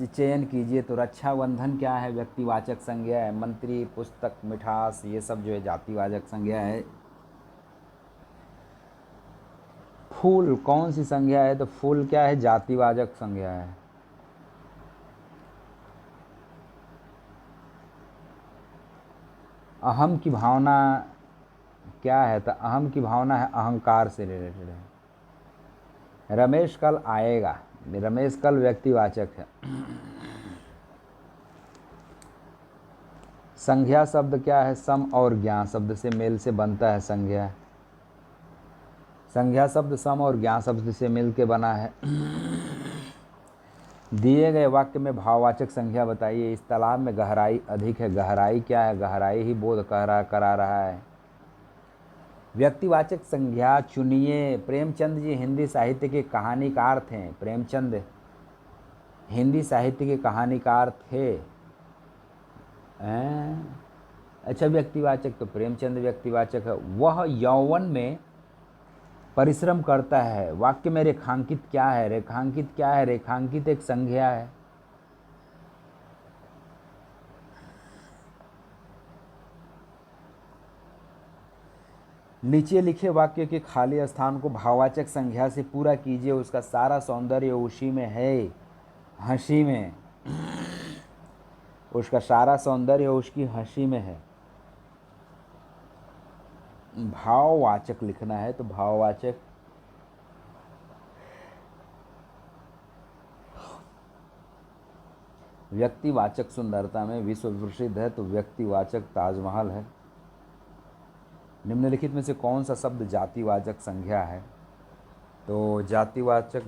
चयन कीजिए। तो रक्षाबंधन क्या है? व्यक्तिवाचक संज्ञा है। मंत्री, पुस्तक, मिठास ये सब जो है जातिवाचक संज्ञा है। फूल कौन सी संज्ञा है? तो फूल क्या है? जातिवाचक संज्ञा है। अहम की भावना क्या है? तो अहम की भावना है अहंकार से रिलेटेड है। रमेश कल आएगा, रमेश कल व्यक्तिवाचक है। संज्ञा शब्द क्या है? सम और ज्ञा शब्द से मेल से बनता है संज्ञा। संज्ञा शब्द सम और ज्ञा शब्द से मिल के बना है। दिए गए वाक्य में भाववाचक संज्ञा बताइए। इस तालाब में गहराई अधिक है। गहराई क्या है? गहराई ही बोध करा रहा है। व्यक्तिवाचक संज्ञा चुनिए। प्रेमचंद जी हिंदी साहित्य के कहानीकार थे। प्रेमचंद हिंदी साहित्य के कहानीकार थे। अच्छा, व्यक्तिवाचक तो प्रेमचंद व्यक्तिवाचक है। वह यौवन में परिश्रम करता है। वाक्य में रेखांकित क्या है? रेखांकित एक संज्ञा है। नीचे लिखे वाक्य के खाली स्थान को भाववाचक संज्ञा से पूरा कीजिए। उसका सारा सौंदर्य उसी में है, हंसी में। उसका सारा सौंदर्य उसकी हंसी में है। भाववाचक लिखना है तो भाववाचक व्यक्तिवाचक सुंदरता में विश्व प्रसिद्ध है तो व्यक्तिवाचक ताजमहल है। निम्नलिखित में से कौन सा शब्द जातिवाचक संज्ञा है? तो जातिवाचक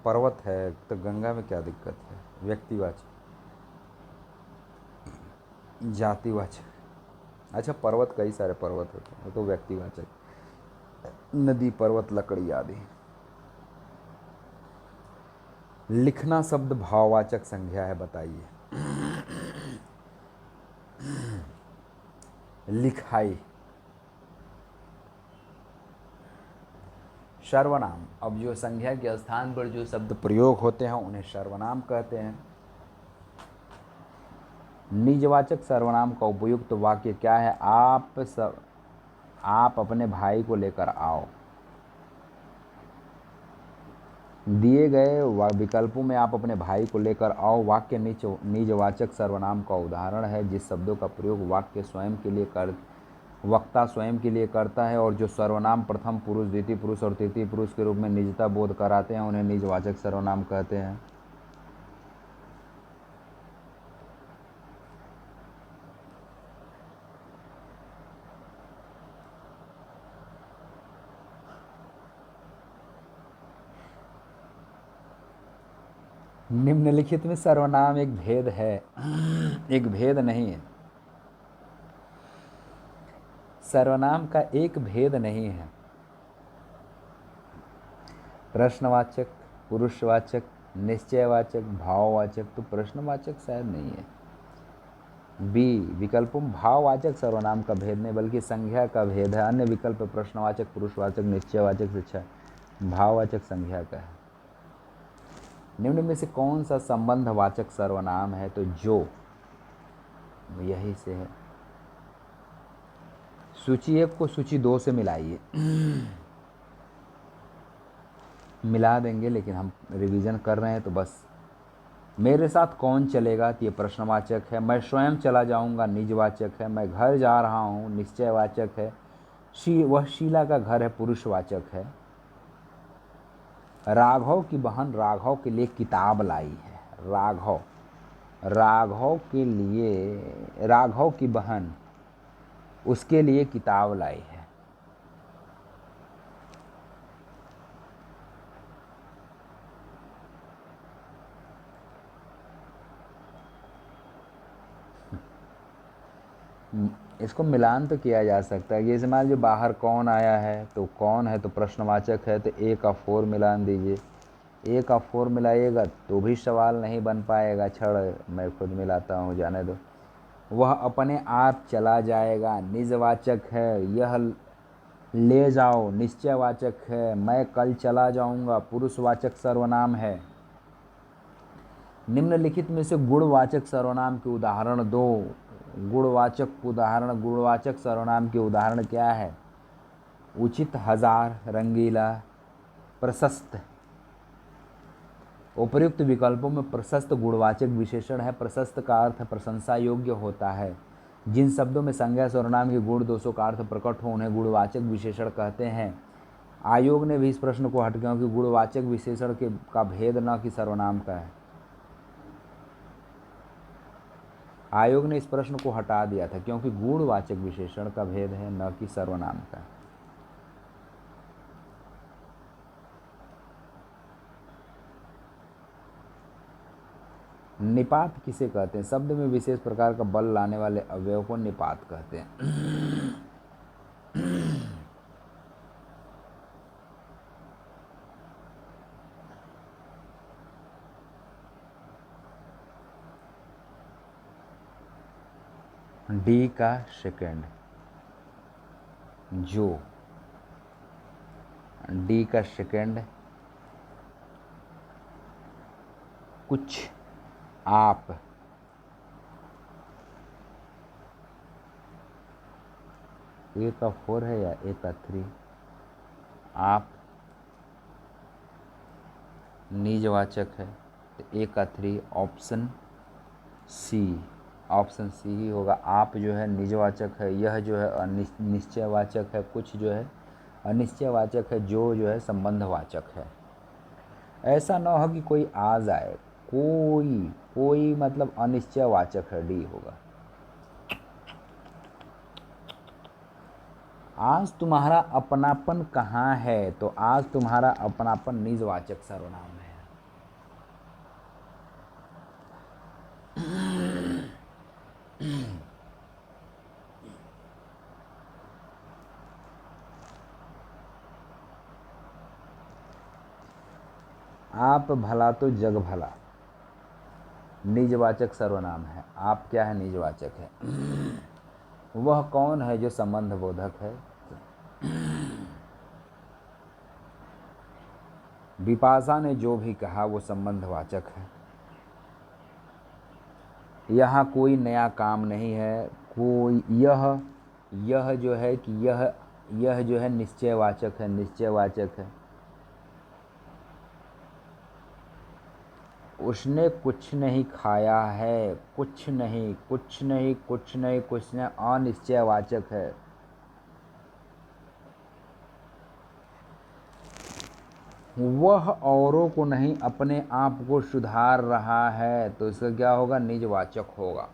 पर्वत है, तो गंगा में क्या दिक्कत है? व्यक्तिवाचक। जातिवाचक, अच्छा पर्वत, कई सारे पर्वत होते हैं, वो तो व्यक्तिवाचक, नदी, पर्वत, लकड़ी आदि। लिखना शब्द भाववाचक संज्ञा है, बताइए। लिखाई, सर्वनाम, अब जो संज्ञा के स्थान पर जो शब्द प्रयोग होते हैं उन्हें सर्वनाम कहते हैं। निजवाचक सर्वनाम का उपयुक्त वाक्य क्या है? आप अपने भाई को लेकर आओ। दिए गए विकल्पों में आप अपने भाई को लेकर आओ वाक्य निजवाचक सर्वनाम का उदाहरण है, जिस शब्दों का प्रयोग वाक्य स्वयं के लिए वक्ता स्वयं के लिए करता है और जो सर्वनाम प्रथम पुरुष, द्वितीय पुरुष और तृतीय पुरुष के रूप में निजता बोध कराते हैं उन्हें निजवाचक सर्वनाम कहते हैं। निम्नलिखित में सर्वनाम एक भेद है, एक भेद नहीं है। सर्वनाम का एक भेद नहीं है। प्रश्नवाचक, पुरुषवाचक, निश्चयवाचक, भाववाचक, तो प्रश्नवाचक शायद नहीं है। बी विकल्पों में भाववाचक सर्वनाम का भेद नहीं बल्कि संज्ञा का भेद है। अन्य विकल्प प्रश्नवाचक, पुरुषवाचक, निश्चयवाचक से अच्छा भाववाचक संज्ञा का है। निम्न में से कौन सा संबंधवाचक सर्वनाम है? तो जो, यही से है। सूची 1 को सूची 2 से मिलाइए। मिला देंगे, लेकिन हम रिवीजन कर रहे हैं तो बस। मेरे साथ कौन चलेगा? तो ये प्रश्नवाचक है। मैं स्वयं चला जाऊंगा, निजवाचक है। मैं घर जा रहा हूँ, निश्चयवाचक है। वह शीला का घर है, पुरुषवाचक है। राघव की बहन राघव के लिए किताब लाई है। राघव के लिए, राघव की बहन उसके लिए किताब लाई है। इसको मिलान तो किया जा सकता है। जैसे मान लीजिए बाहर कौन आया है, तो कौन है तो प्रश्नवाचक है, तो ए का 4 मिलान दीजिए। ए का 4 मिलाइएगा तो भी सवाल नहीं बन पाएगा। छड़, मैं खुद मिलाता हूँ, जाने दो। वह अपने आप चला जाएगा, निजवाचक है। यह ले जाओ, निश्चयवाचक है। मैं कल चला जाऊंगा, पुरुषवाचक सर्वनाम है। निम्नलिखित में से गुणवाचक सर्वनाम के उदाहरण दो। गुणवाचक सर्वनाम के उदाहरण क्या है? उचित, हजार, रंगीला, प्रशस्त। उपर्युक्त विकल्पों में प्रशस्त गुणवाचक विशेषण है। प्रशस्त का अर्थ प्रशंसा योग्य होता है। जिन शब्दों में संज्ञा सर्वनाम के गुण दोषों का अर्थ प्रकट हो उन्हें गुणवाचक विशेषण कहते हैं। आयोग ने भी इस प्रश्न को हट क्योंकि गुणवाचक विशेषण का भेद न कि सर्वनाम का है। आयोग ने इस प्रश्न को हटा दिया था क्योंकि गुणवाचक विशेषण का भेद है, न कि सर्वनाम का। निपात किसे कहते हैं? शब्द में विशेष प्रकार का बल लाने वाले अवयव को निपात कहते हैं। डी का सेकंड, जो। डी का सेकंड, कुछ, आप। ए का 4 है या ए का 3? आप निजवाचक है तो ए का 3 ऑप्शन सी। ऑप्शन सी ही होगा। आप जो है निजवाचक है, यह जो है निश्चयवाचक है, कुछ जो है अनिश्चयवाचक है, जो है संबंधवाचक है। ऐसा ना हो कि कोई आ जाए, कोई मतलब अनिश्चयवाचक है, डी होगा। आज तुम्हारा अपनापन कहाँ है? तो आज तुम्हारा अपनापन निजवाचक सर्वनाम है। आप भला तो जग भला निजवाचक सर्वनाम है। आप क्या है? निजवाचक है। वह कौन है जो संबंध बोधक है? बिपाशा ने जो भी कहा वो संबंधवाचक है। यहाँ कोई नया काम नहीं है। कोई यह जो है कि यह जो है निश्चयवाचक है, निश्चयवाचक है। उसने कुछ नहीं खाया है, कुछ नहीं, कुछ नहीं, कुछ नहीं, कुछ नहीं, अनिश्चयवाचक है। वह औरों को नहीं अपने आप को सुधार रहा है, तो इसका क्या होगा? निजवाचक होगा।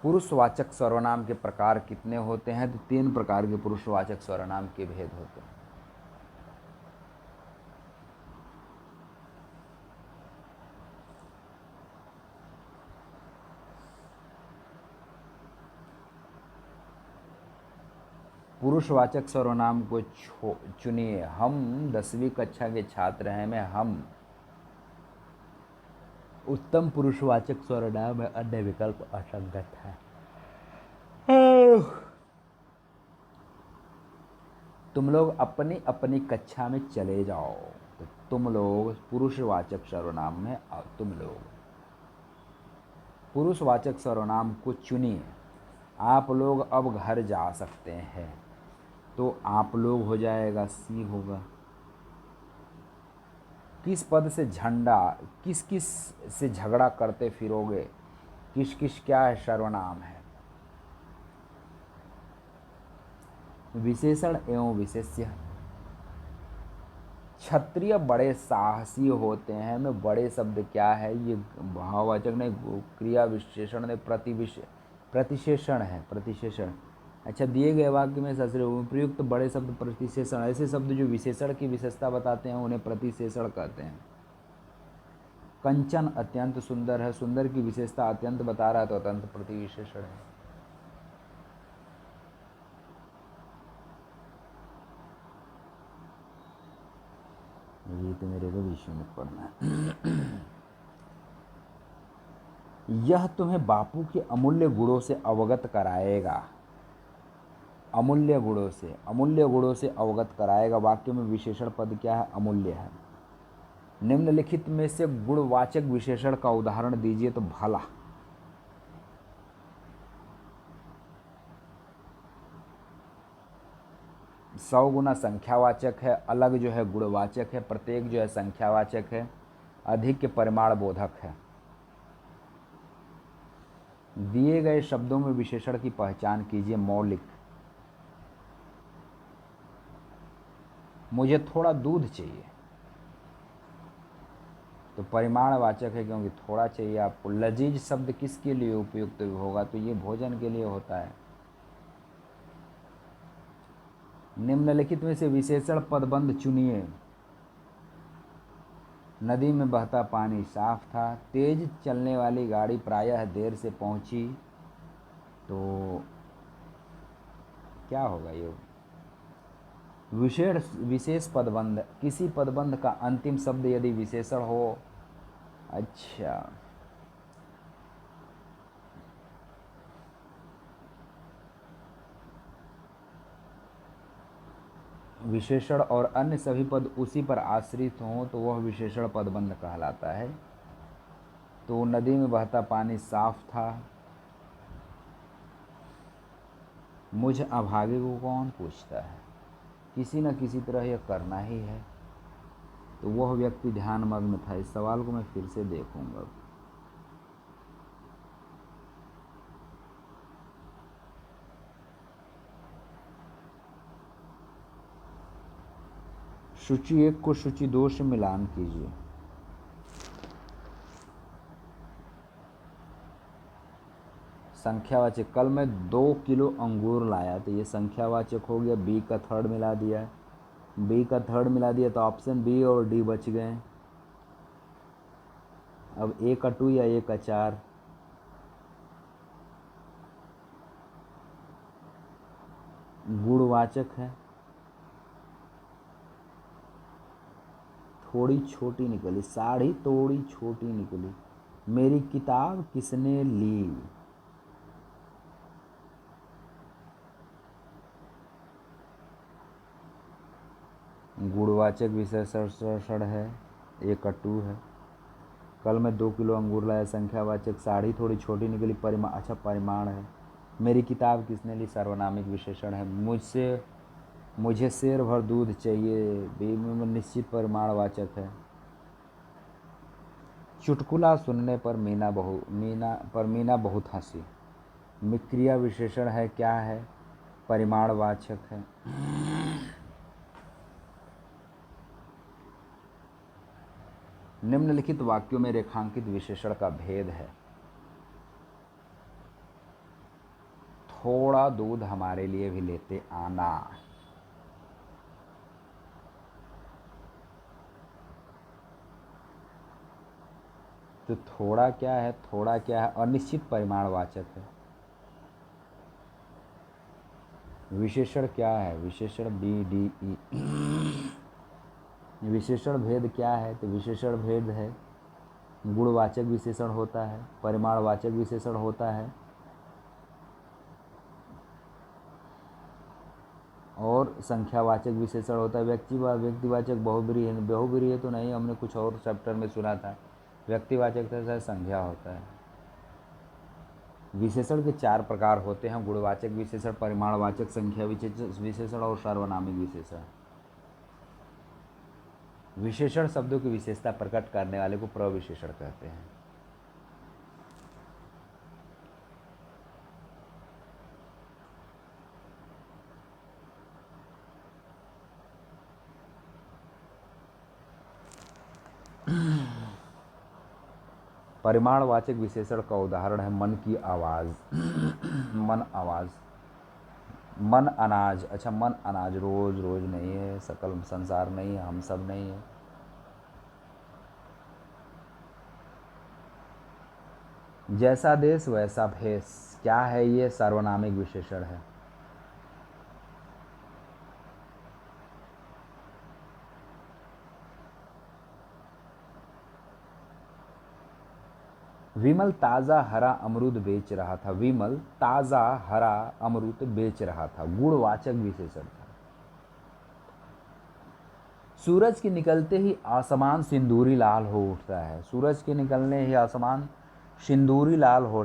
पुरुषवाचक सर्वनाम के प्रकार कितने होते हैं? तो 3 प्रकार के पुरुषवाचक सर्वनाम के भेद होते हैं। पुरुषवाचक सर्वनाम को चुनिए। हम 10वीं कक्षा के छात्र हैं। मैं हम उत्तम पुरुषवाचक सर्वनाम है, अन्य विकल्प असंगत है। तुम लोग अपनी अपनी कक्षा में चले जाओ। तो तुम लोग पुरुषवाचक सर्वनाम में तुम लोग पुरुषवाचक सर्वनाम को चुनिए। आप लोग अब घर जा सकते हैं, तो आप लोग हो जाएगा, सी होगा। किस पद से झंडा, किस किस से झगड़ा करते फिरोगे? किस किस क्या है? सर्वनाम है। विशेषण एवं विशेष्य। क्षत्रिय बड़े साहसी होते हैं में बड़े शब्द क्या है? ये भाववाचक ने, क्रिया विशेषण ने, प्रतिशेषण है, प्रतिशेषण। अच्छा, दिए गए वाक्य में प्रयुक्त बड़े शब्द प्रतिशेषण। ऐसे शब्द जो विशेषण की विशेषता बताते हैं उन्हें प्रतिशेषण कहते हैं। कंचन अत्यंत सुंदर है। सुंदर की विशेषता अत्यंत बता रहा है तो अत्यंत प्रतिविशेषण है। ये तो मेरे को विषय में पढ़ना है। यह तुम्हें बापू के अमूल्य गुणों से अवगत कराएगा। अमूल्य गुणों से अवगत कराएगा। वाक्य में विशेषण पद क्या है? अमूल्य है। निम्नलिखित में से गुणवाचक विशेषण का उदाहरण दीजिए। तो भला। सौगुना संख्यावाचक है। अलग जो है गुणवाचक है। प्रत्येक जो है संख्यावाचक है। अधिक के परिमाण बोधक है। दिए गए शब्दों में विशेषण की पहचान कीजिए। मौलिक। मुझे थोड़ा दूध चाहिए, तो परिमाणवाचक है क्योंकि थोड़ा चाहिए आपको। लजीज शब्द किसके लिए उपयुक्त होगा? तो ये भोजन के लिए होता है। निम्नलिखित में से विशेषण पदबंध चुनिए। नदी में बहता पानी साफ था। तेज चलने वाली गाड़ी प्रायः देर से पहुंची। तो क्या होगा ये? विशेष पदबंध। किसी पदबंध का अंतिम शब्द यदि विशेषण हो। अच्छा, विशेषण और अन्य सभी पद उसी पर आश्रित हों तो वह विशेषण पदबंध कहलाता है। तो नदी में बहता पानी साफ था। मुझ अभागे को कौन पूछता है? किसी न किसी तरह यह करना ही है। तो वह व्यक्ति ध्यानमग्न था। इस सवाल को मैं फिर से देखूंगा। सूची 1 को सूची 2 से मिलान कीजिए। संख्यावाचक। कल मैं 2 किलो अंगूर लाया, तो ये संख्यावाचक हो गया। बी का थर्ड मिला दिया। तो ऑप्शन बी और डी बच गए। अब ए का 2 या ए का 4? गुणवाचक है। थोड़ी छोटी निकली, साड़ी थोड़ी छोटी निकली, मेरी किताब किसने ली। गुणवाचक विशेषण है, ये कटु है। कल मैं 2 किलो अंगूर लाया, संख्यावाचक साड़ी थोड़ी छोटी निकली, अच्छा परिमाण है। मेरी किताब किसने ली, सर्वनामिक विशेषण है। मुझे शेर भर दूध चाहिए, निश्चित परिमाणवाचक है। चुटकुला सुनने पर मीना बहुत हंसी, क्रिया विशेषण है, क्या है, परिमाणवाचक है। निम्नलिखित वाक्यों में रेखांकित विशेषण का भेद है। थोड़ा दूध हमारे लिए भी लेते आना। तो थोड़ा क्या है, अनिश्चित परिमाणवाचक है। विशेषण क्या है, विशेषण BDE। विशेषण भेद क्या है, तो विशेषण भेद है गुणवाचक विशेषण होता है, परिमाणवाचक विशेषण होता है और संख्यावाचक विशेषण होता है। व्यक्तिवाचक बहुब्रीहि है तो नहीं, हमने कुछ और चैप्टर में सुना था। व्यक्तिवाचक तो संज्ञा होता है। विशेषण के 4 प्रकार होते हैं, गुणवाचक विशेषण, परिमाणवाचक, संख्या विशेषण और सार्वनामिक विशेषण। विशेषण शब्दों की विशेषता प्रकट करने वाले को प्रविशेषण कहते हैं। परिमाणवाचक विशेषण का उदाहरण है मन की आवाज़, मन अनाज। अच्छा, मन अनाज रोज रोज नहीं है, सकल संसार नहीं है, हम सब नहीं है। जैसा देश वैसा भेष, क्या है ये, सार्वनामिक विशेषण है। विमल ताज़ा हरा अमरूद बेच रहा था, विमल ताज़ा हरा अमरूद बेच रहा था, गुणवाचक विशेषण था। सूरज के निकलते ही आसमान सिंदूरी लाल हो उठता है, सूरज के निकलने ही आसमान सिंदूरी लाल हो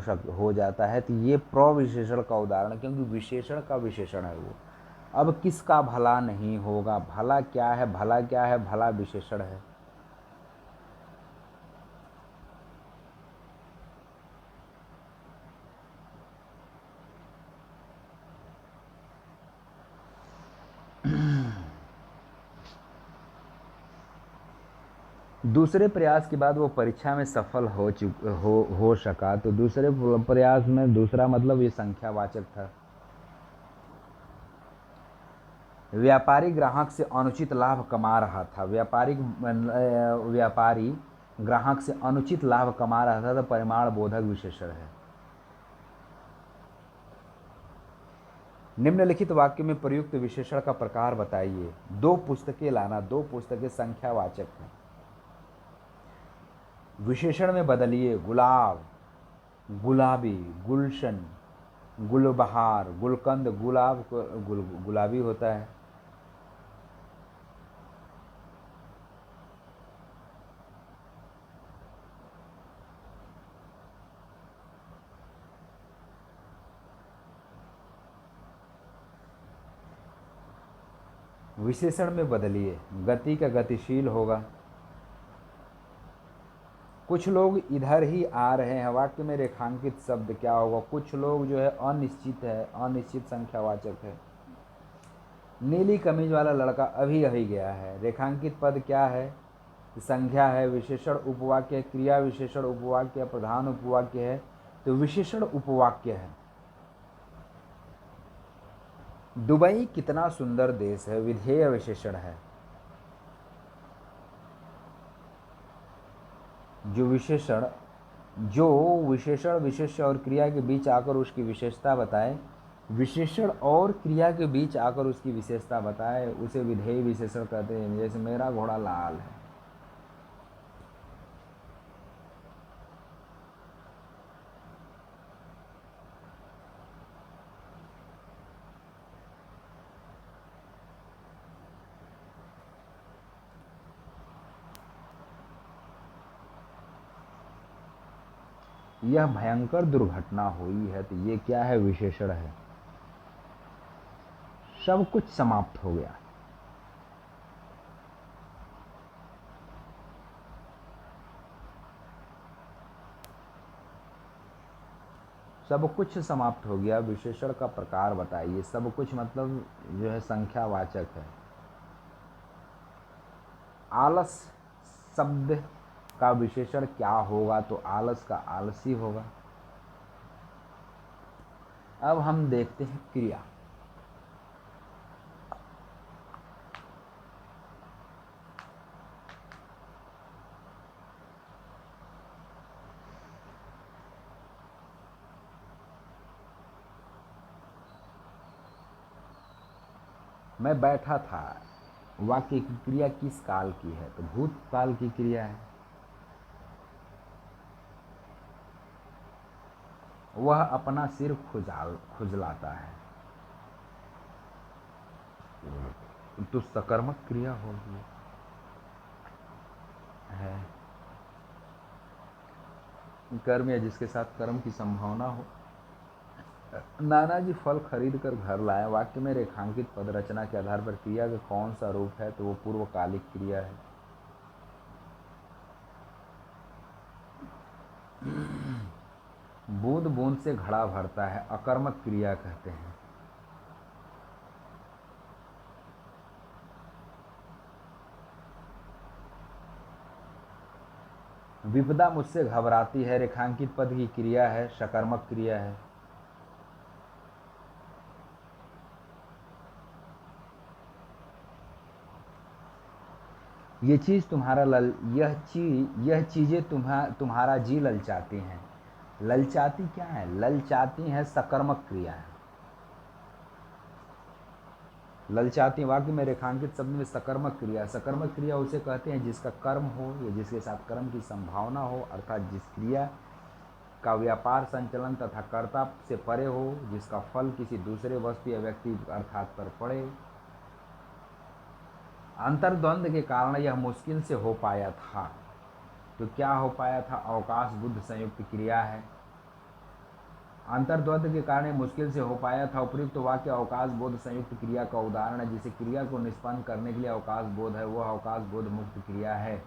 जाता है। तो ये प्रविशेषण का उदाहरण, क्योंकि विशेषण का विशेषण है वो। अब किसका भला नहीं होगा, भला क्या है, भला विशेषण है। दूसरे प्रयास के बाद वो परीक्षा में सफल हो सका। तो दूसरे प्रयास में दूसरा मतलब ये संख्यावाचक था। व्यापारी ग्राहक से अनुचित लाभ कमा रहा था, व्यापारी ग्राहक से अनुचित लाभ कमा रहा था, तो परिमाण बोधक विशेषण है। निम्नलिखित वाक्य में प्रयुक्त विशेषण का प्रकार बताइए। 2 पुस्तकें लाना, 2 पुस्तकें संख्यावाचक हैं। विशेषण में बदलिए, गुलाब, गुलाबी, गुलशन, गुलबहार, गुलकंद। गुलाब गुलाबी होता है। विशेषण में बदलिए, गति का गतिशील होगा। कुछ लोग इधर ही आ रहे हैं, वाक्य में रेखांकित शब्द क्या होगा, कुछ लोग जो है अनिश्चित है, अनिश्चित संख्यावाचक है। नीली कमीज वाला लड़का अभी अभी गया है, रेखांकित पद क्या है, संज्ञा है। विशेषण उपवाक्य है, क्रिया विशेषण उपवाक्य, प्रधान उपवाक्य है, तो विशेषण उपवाक्य है। दुबई कितना सुंदर देश है, विधेय विशेषण है। जो विशेषण विशेष्य और क्रिया के बीच आकर उसकी विशेषता बताए, विशेषण और क्रिया के बीच आकर उसकी विशेषता बताए, उसे विधेय विशेषण कहते हैं। जैसे मेरा घोड़ा लाल है, यह भयंकर दुर्घटना हुई है, तो ये क्या है? विशेषण है। सब कुछ समाप्त हो गया। सब कुछ समाप्त हो गया। विशेषण का प्रकार बताइए। सब कुछ मतलब जो है संख्यावाचक है। आलस शब्द का विशेषण क्या होगा? तो आलस का आलसी होगा। अब हम देखते हैं क्रिया। मैं बैठा था। वाक्य की क्रिया किस काल की है? तो भूतकाल की क्रिया है। वह अपना सिर खुजलाता है, तो सकर्मक क्रिया होगी है। कर्म या जिसके साथ कर्म की संभावना हो। नाना जी फल खरीद कर घर लाए। वाक्य में रेखांकित पद रचना के आधार पर क्रिया का कौन सा रूप है? तो वो पूर्वकालिक क्रिया है। बूंद बूंद से घड़ा भरता है, अकर्मक क्रिया कहते हैं। विपदा मुझसे घबराती है, रेखांकित पद की क्रिया है, सकर्मक क्रिया है। ये चीज़ तुम्हारा यह चीज़ें तुम्हारा जी ललचाती हैं। ललचाती क्या है? ललचाती है सकर्मक क्रिया है। ललचाती वाक्य में रेखांकित शब्द में सकर्मक क्रिया। सकर्मक क्रिया उसे कहते हैं जिसका कर्म हो या जिसके साथ कर्म की संभावना हो, अर्थात जिस क्रिया का व्यापार संचलन तथा कर्ता से परे हो, जिसका फल किसी दूसरे वस्तु या व्यक्ति अर्थात पर पड़े। अंतर्द्वंद के कारण यह मुश्किल से हो पाया था। तो क्या हो पाया था? अवकाश बुद्ध संयुक्त क्रिया है। अंतर्द्वंद के कारण मुश्किल से हो पाया था। उपयुक्त वाक्य अवकाश बोध संयुक्त क्रिया का उदाहरण है। जिसे क्रिया को निष्पन्न करने के लिए अवकाश बोध है, वह अवकाश बोध मुक्त क्रिया है।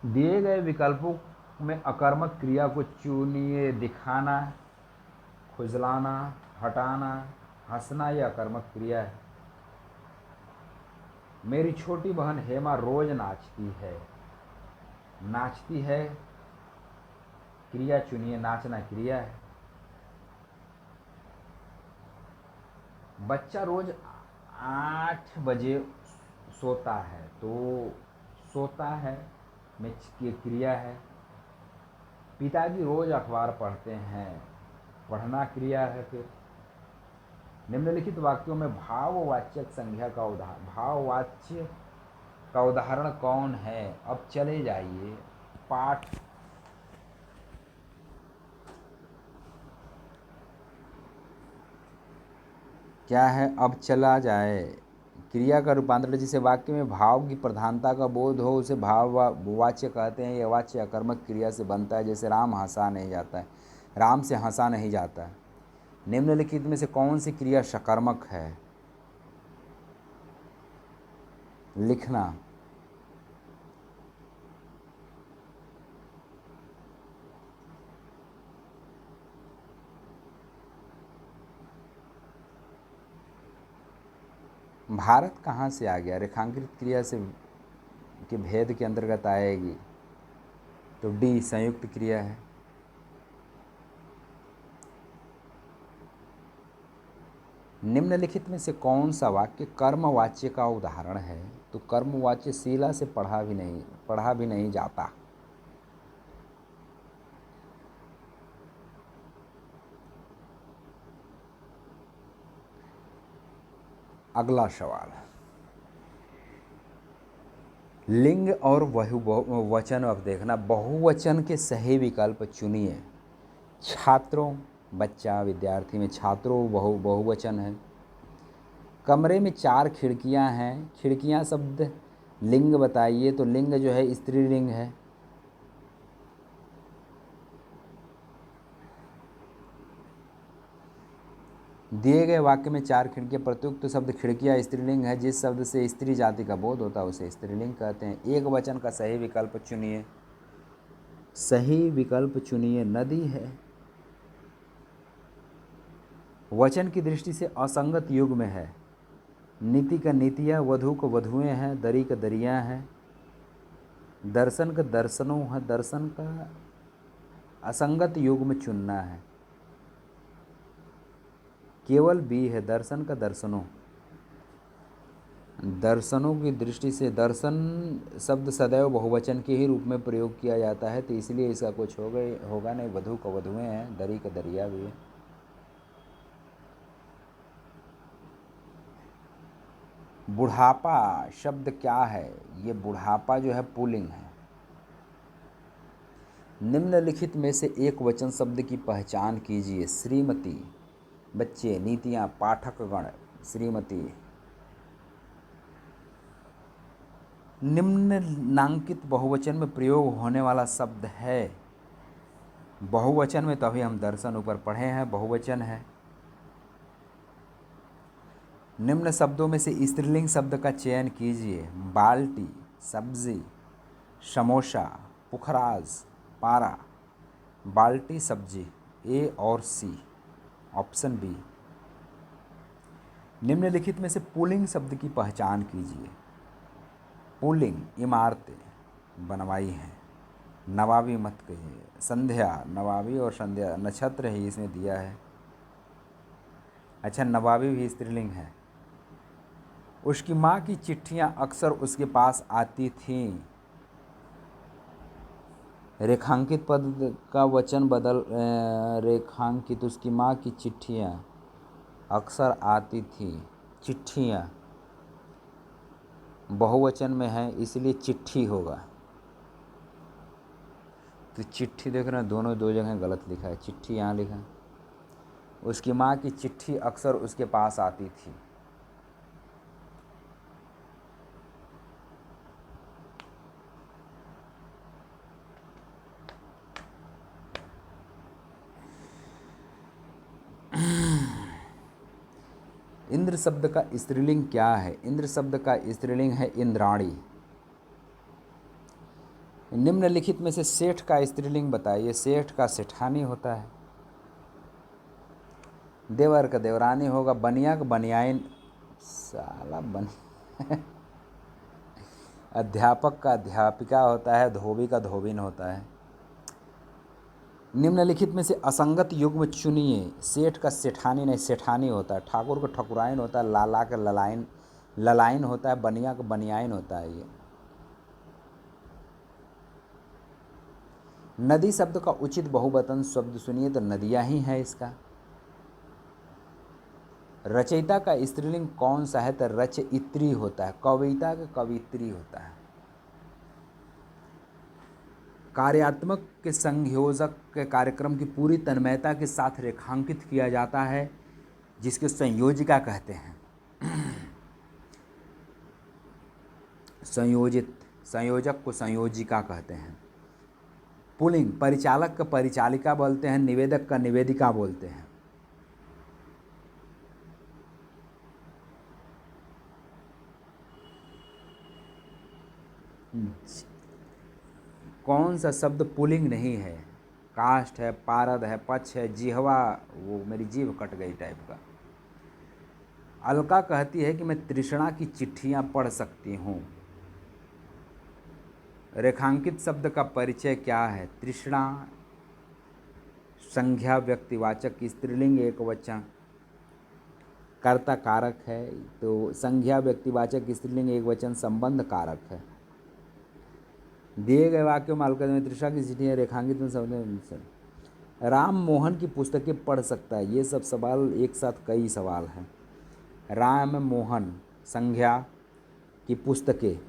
दिए गए विकल्पों में अकर्मक क्रिया को चुनिए। दिखाना, खुजलाना, हटाना, हंसना यह अकर्मक क्रिया है। मेरी छोटी बहन हेमा रोज नाचती है। नाचती है क्रिया चुनिए, नाचना क्रिया है। बच्चा रोज 8 बजे सोता है, तो सोता है में क्रिया है। पिताजी रोज अखबार पढ़ते हैं, पढ़ना क्रिया है। फिर निम्नलिखित वाक्यों में भाववाचक संज्ञा का भाववाच्य का उदाहरण कौन है? अब चले जाइए पाठ। क्या है? अब चला जाए। क्रिया का रूपांतरण जिसे वाक्य में भाव की प्रधानता का बोध हो उसे भाववाच्य कहते हैं। यह वाच्य अकर्मक क्रिया से बनता है। जैसे राम हंसा नहीं जाता है, राम से हंसा नहीं जाता है। निम्नलिखित में से कौन सी क्रिया सकर्मक है? लिखना। भारत कहाँ से आ गया? रेखांकित क्रिया से के भेद के अंतर्गत आएगी, तो डी संयुक्त क्रिया है। निम्नलिखित में से कौन सा वाक्य कर्मवाच्य का उदाहरण है? तो कर्मवाच्य शीला से पढ़ा भी नहीं जाता। अगला सवाल, लिंग और बहुवचन। अब देखना, बहुवचन के सही विकल्प चुनिए। छात्रों, बच्चा, विद्यार्थी में छात्रों बहुवचन है। कमरे में 4 खिड़कियां हैं। खिड़कियां शब्द लिंग बताइए। तो लिंग जो है स्त्रीलिंग है। दिए गए वाक्य में 4 खिड़कियाँ, प्रत्युक्त शब्द खिड़कियाँ स्त्रीलिंग है। जिस शब्द से स्त्री जाति का बोध होता है उसे स्त्रीलिंग कहते हैं। एक वचन का सही विकल्प चुनिए। सही विकल्प चुनिए, नदी है। वचन की दृष्टि से असंगत युग में है। नीति का नीतियाँ, वधु को वधुएं हैं, दरी का दरियाँ हैं, दर्शन का दर्शनों है। दर्शन का असंगत युग में चुनना है। केवल बी है, दर्शन का दर्शनों। दर्शनों की दृष्टि से दर्शन शब्द सदैव बहुवचन के ही रूप में प्रयोग किया जाता है, तो इसलिए इसका कुछ होगा नहीं। वधु का वधुएं हैं, दरी का दरिया भी है। बुढ़ापा शब्द क्या है? ये बुढ़ापा जो है पुल्लिंग है। निम्नलिखित में से एक वचन शब्द की पहचान कीजिए। श्रीमती, बच्चे, नीतियाँ, पाठकगण। श्रीमती। निम्नलिखित बहुवचन में प्रयोग होने वाला शब्द है। बहुवचन में तो अभी हम दर्शन ऊपर पढ़े हैं, बहुवचन है। निम्न शब्दों में से स्त्रीलिंग शब्द का चयन कीजिए। बाल्टी, सब्जी, समोसा, पुखराज, पारा। बाल्टी सब्जी, ए और सी, ऑप्शन बी। निम्नलिखित में से पुल्लिंग शब्द की पहचान कीजिए। पुल्लिंग इमारतें बनवाई हैं। नवाबी मत कहिए। संध्या, नवाबी और संध्या नक्षत्र ही इसमें दिया है। अच्छा, नवाबी भी स्त्रीलिंग है। उसकी माँ की चिट्ठियाँ अक्सर उसके पास आती थीं। रेखांकित पद का वचन बदल रेखांकित। उसकी माँ की चिट्ठियाँ अक्सर आती थी। चिट्ठियाँ बहुवचन में है, इसलिए चिट्ठी होगा। तो चिट्ठी देख रहे हैं, दोनों दो जगह गलत लिखा है। चिट्ठी यहाँ लिखा है। उसकी माँ की चिट्ठी अक्सर उसके पास आती थी। इंद्र शब्द का स्त्रीलिंग क्या है? इंद्र शब्द का स्त्रीलिंग है इंद्राणी। निम्नलिखित में से सेठ का स्त्रीलिंग बताइए। सेठ का सेठानी होता है। देवर का देवरानी होगा। बनिया का बनियाइन। साला बन अध्यापक का अध्यापिका होता है। धोबी का धोबिन होता है। निम्नलिखित में से असंगत युग्म चुनिए। सेठ का सेठानी नहीं, सेठानी होता है। ठाकुर का ठकुराइन होता है। लाला का ललाइन ललाइन होता है। बनिया का बनियाइन होता है। ये नदी शब्द का उचित बहुवचन शब्द सुनिए, तो नदियाँ ही है इसका। रचयिता का स्त्रीलिंग कौन सा है? तो रचयित्री होता है। कविता का कवित्री होता है। कार्यात्मक के संयोजक के कार्यक्रम की पूरी तन्मयता के साथ रेखांकित किया जाता है, जिसके संयोजिका कहते हैं। संयोजित, संयोजक को संयोजिका कहते हैं। पुल्लिंग, परिचालक का परिचालिका बोलते हैं। निवेदक का निवेदिका बोलते हैं। कौन सा शब्द पुल्लिंग नहीं है? काष्ठ है, पारद है, पक्ष है, जिह्वा, वो मेरी जीभ कट गई टाइप का। अलका कहती है कि मैं तृष्णा की चिट्ठियां पढ़ सकती हूँ। रेखांकित शब्द का परिचय क्या है? तृष्णा संज्ञा व्यक्तिवाचक स्त्रीलिंग एक वचन कर्ता कारक है, तो संज्ञा व्यक्तिवाचक स्त्रीलिंग एक वचन संबंध कारक है। दिए गए वाक्यों में अलका में तृष्णा की चिट्ठियाँ रेखांकित शब्द। राम मोहन की पुस्तकें पढ़ सकता है। ये सब सवाल एक साथ कई सवाल हैं। राम मोहन संज्ञा की पुस्तकें,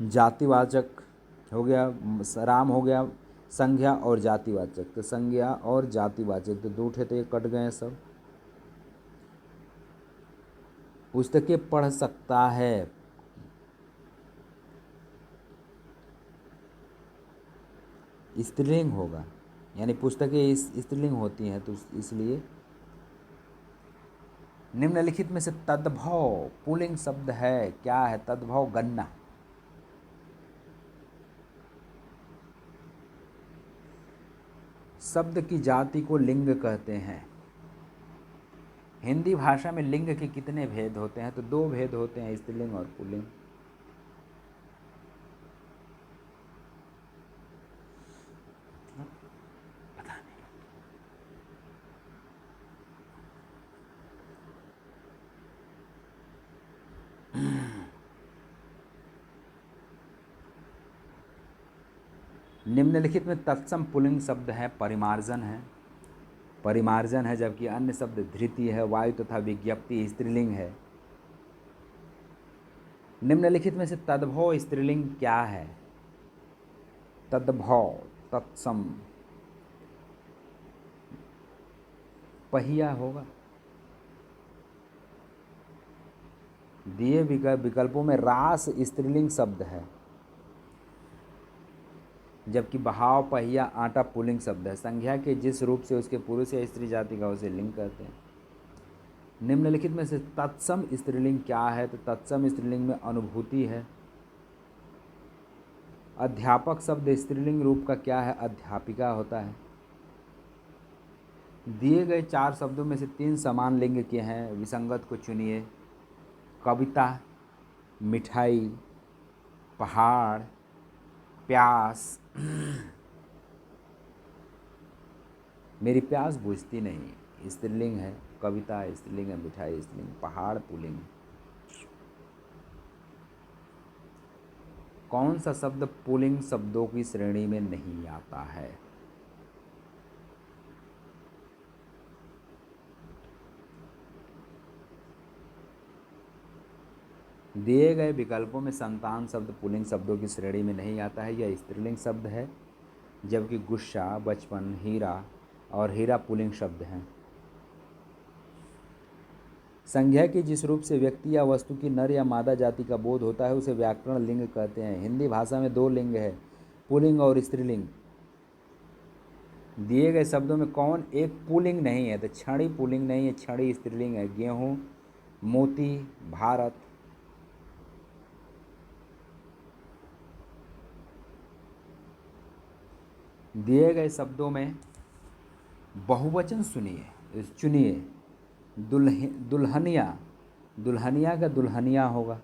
जातिवाचक हो गया। राम हो गया संज्ञा और जातिवाचक, तो संज्ञा और जातिवाचक तो दो ठे तो ये कट गए सब। पुस्तकें पढ़ सकता है, स्त्रीलिंग होगा, यानी पुस्तकें स्त्रीलिंग होती हैं, तो इसलिए निम्नलिखित में से तद्भव पुल्लिंग शब्द है, क्या है? तद्भव गन्ना। शब्द की जाति को लिंग कहते हैं। हिंदी भाषा में लिंग के कितने भेद होते हैं? तो दो भेद होते हैं, स्त्रीलिंग और पुल्लिंग। पता नहीं। निम्नलिखित में तत्सम पुल्लिंग शब्द है परिमार्जन है। परिमार्जन है, जबकि अन्य शब्द धृति है, वायु तथा विज्ञप्ति स्त्रीलिंग है। निम्नलिखित में से तद्भव स्त्रीलिंग क्या है? तद्भव तत्सम पहिया होगा। दिए विकल्पों में रास स्त्रीलिंग शब्द है, जबकि बहाव पहिया आटा पुल्लिंग शब्द है। संज्ञा के जिस रूप से उसके पुरुष या स्त्री जाति का उसे लिंग कहते हैं। निम्नलिखित में से तत्सम स्त्रीलिंग क्या है? तो तत्सम स्त्रीलिंग में अनुभूति है। अध्यापक शब्द स्त्रीलिंग रूप का क्या है? अध्यापिका होता है। दिए गए 4 शब्दों में से 3 समान लिंग के हैं, विसंगत को चुनिए। कविता, मिठाई, पहाड़, प्यास। मेरी प्यास बुझती नहीं स्त्रीलिंग है, कविता स्त्रीलिंग है, मिठाई स्त्रीलिंग, पहाड़ पुल्लिंग। कौन सा शब्द पुल्लिंग शब्दों की श्रेणी में नहीं आता है? दिए गए विकल्पों में संतान शब्द पुल्लिंग शब्दों की श्रेणी में नहीं आता है, यह स्त्रीलिंग शब्द है, जबकि गुस्सा, बचपन, हीरा और हीरा पुल्लिंग शब्द हैं। संज्ञा के जिस रूप से व्यक्ति या वस्तु की नर या मादा जाति का बोध होता है उसे व्याकरण लिंग कहते हैं। हिंदी भाषा में 2 लिंग है, पुल्लिंग और स्त्रीलिंग। दिए गए शब्दों में कौन एक पुल्लिंग नहीं है? तो छड़ी पुल्लिंग नहीं है, छड़ी स्त्रीलिंग है। गेहूं, मोती, भारत। दिए गए शब्दों में बहुवचन चुनिए। दुल्हनिया, दुल्हनिया का दुल्हनिया होगा।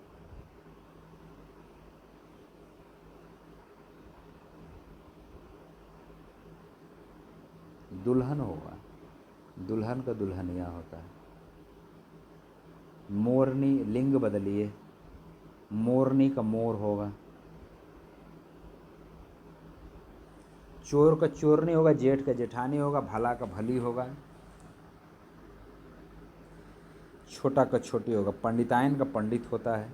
दुल्हन होगा, दुल्हन का दुल्हनिया होता है। मोरनी, लिंग बदलिए, मोरनी का मोर होगा। चोर का चोरनी होगा, जेठ का जेठानी होगा, भला का भली होगा, छोटा का छोटी होगा। पंडिताइन का पंडित होता है।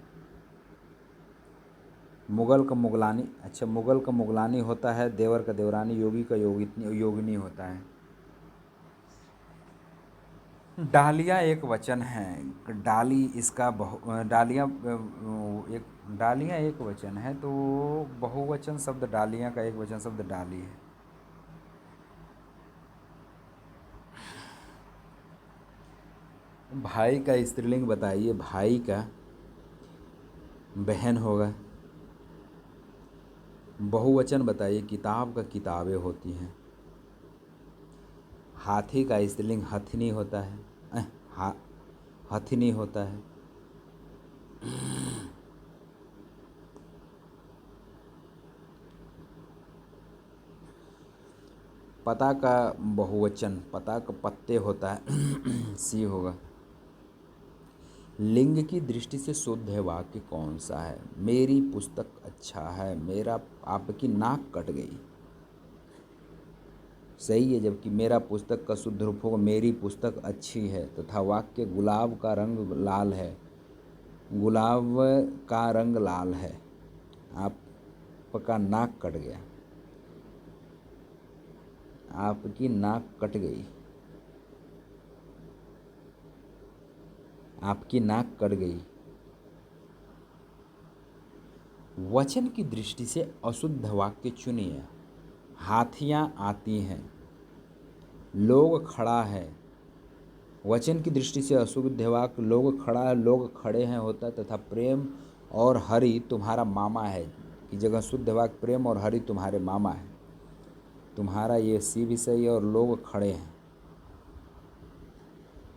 मुगल का मुगलानी, अच्छा मुगल का मुगलानी होता है। देवर का देवरानी, योगी का योगिनी होता है। डालिया एक वचन है, डाली इसका डालियाँ एक डालियाँ एक वचन है, तो बहुवचन शब्द डालियाँ का एक वचन शब्द डाली है। भाई का स्त्रीलिंग बताइए। भाई का बहन होगा। बहुवचन बताइए। किताब का किताबें होती हैं। हाथी का स्त्रीलिंग हथिनी होता है। हथिनी होता है। पता का बहुवचन, पता का पत्ते होता है। सी होगा। लिंग की दृष्टि से शुद्ध वाक्य कौन सा है? मेरी पुस्तक अच्छा है, मेरा आपकी नाक कट गई, सही है। जबकि मेरा पुस्तक का शुद्ध रूप होगा मेरी पुस्तक अच्छी है। तथा वाक्य गुलाब का रंग लाल है, गुलाब का रंग लाल है, आपका नाक कट गया, आपकी नाक कट गई, आपकी नाक कट गई। वचन की दृष्टि से अशुद्ध वाक्य चुनिए। हाथियाँ आती हैं, लोग खड़ा है, वचन की दृष्टि से अशुद्ध वाक्य लोग खड़े हैं होता है तथा प्रेम और हरि तुम्हारा मामा है की जगह शुद्ध वाक्य प्रेम और हरि तुम्हारे मामा है। तुम्हारा ये सी भी सही है और लोग खड़े हैं।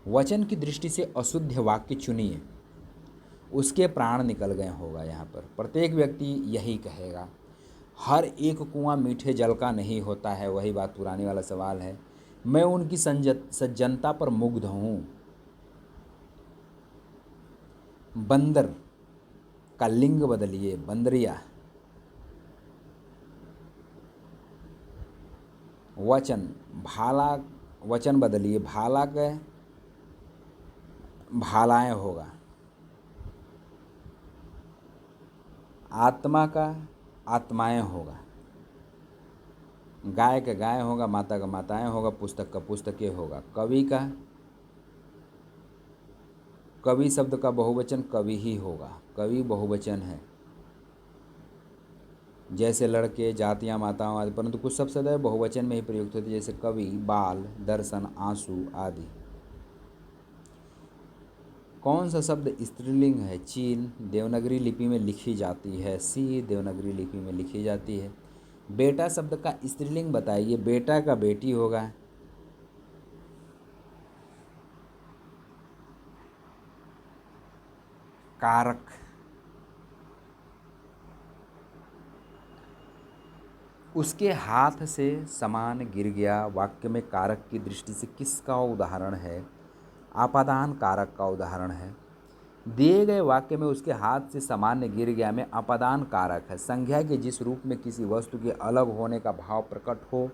वचन की दृष्टि से अशुद्ध वाक्य चुनिए, उसके प्राण निकल गए होगा। यहाँ पर प्रत्येक व्यक्ति यही कहेगा। हर एक कुआं मीठे जल का नहीं होता है, वही बात पुरानी वाला सवाल है। मैं उनकी सज्जनता पर मुग्ध हूँ। बंदर का लिंग बदलिए, बंदरिया। वचन भाला, वचन बदलिए, भाला के भालाएं होगा। आत्मा का आत्माएं होगा। गाय का गाय होगा, माता का माताएं होगा, पुस्तक का पुस्तकें होगा। कवि का कवि शब्द का बहुवचन कवि ही होगा, कवि बहुवचन है। जैसे लड़के, जातियाँ, माताओं आदि, परंतु कुछ शब्द सदैव बहुवचन में ही प्रयुक्त होते, जैसे कवि, बाल, दर्शन, आंसू आदि। कौन सा शब्द स्त्रीलिंग है? चीन देवनागरी लिपि में लिखी जाती है। सी देवनागरी लिपि में लिखी जाती है। बेटा शब्द का स्त्रीलिंग बताइए। बेटा का बेटी होगा। कारक, उसके हाथ से सामान गिर गया, वाक्य में कारक की दृष्टि से किसका उदाहरण है? आपादान कारक का उदाहरण है। दिए गए वाक्य में उसके हाथ से सामान्य गिर गया में अपादान कारक है। संज्ञा के जिस रूप में किसी वस्तु के अलग होने का भाव प्रकट हो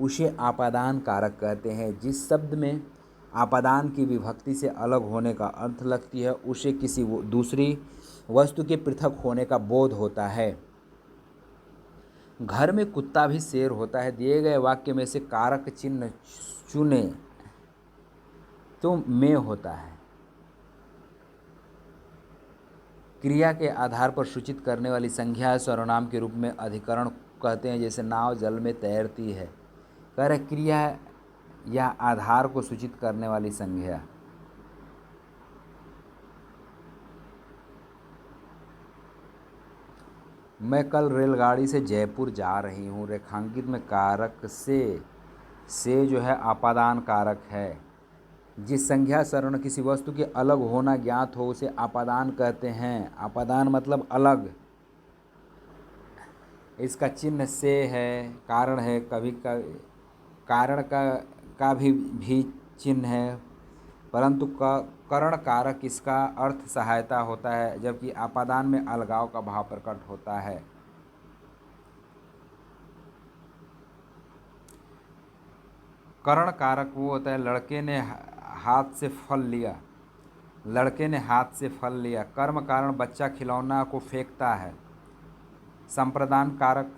उसे आपादान कारक कहते हैं। जिस शब्द में आपादान की विभक्ति से अलग होने का अर्थ लगती है उसे किसी दूसरी वस्तु के पृथक होने का बोध होता है। घर में कुत्ता भी शेर होता है। दिए गए वाक्य में से कारक चिन्ह चुने तो में होता है। क्रिया के आधार पर सूचित करने वाली संज्ञा सर्वनाम के रूप में अधिकरण कहते हैं। जैसे नाव जल में तैरती है। कह रहे क्रिया या आधार को सूचित करने वाली संज्ञा। मैं कल रेलगाड़ी से जयपुर जा रही हूँ। रेखांकित में कारक से जो है आपादान कारक है। जिस संज्ञा शरण किसी वस्तु के अलग होना ज्ञात हो उसे आपादान कहते हैं। आपादान मतलब अलग। इसका चिन्ह से है, कारण है, कभी कारण का भी चिन्ह है, परंतु करण कारक इसका अर्थ सहायता होता है, जबकि आपादान में अलगाव का भाव प्रकट होता है। करण कारक वो होता है, लड़के ने हाथ से फल लिया। लड़के ने हाथ से फल लिया। कर्म कारण बच्चा खिलौना को फेंकता है। संप्रदान कारक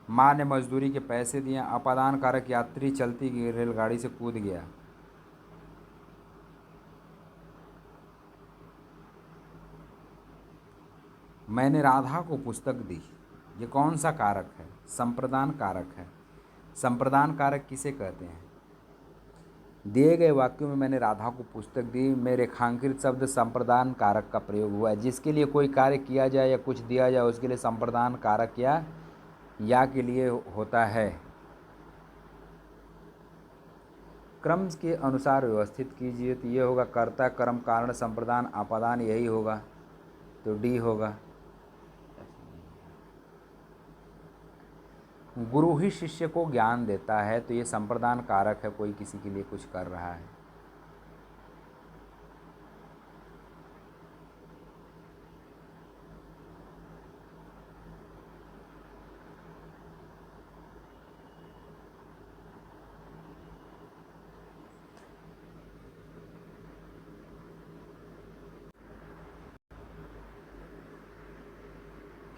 माँ ने मजदूरी के पैसे दिए। अपादान कारक यात्री चलती रेलगाड़ी से कूद गया। मैंने राधा को पुस्तक दी। ये कौन सा कारक है? संप्रदान कारक है। संप्रदान कारक किसे कहते हैं? दिए गए वाक्यों में मैंने राधा को पुस्तक दी में रेखांकित शब्द संप्रदान कारक का प्रयोग हुआ है। जिसके लिए कोई कार्य किया जाए या कुछ दिया जाए उसके लिए संप्रदान कारक या के लिए होता है। क्रम के अनुसार व्यवस्थित कीजिए तो ये होगा कर्ता, कर्म, कारण, संप्रदान, आपादान, यही होगा तो डी होगा। गुरु ही शिष्य को ज्ञान देता है तो ये संप्रदान कारक है, कोई किसी के लिए कुछ कर रहा है।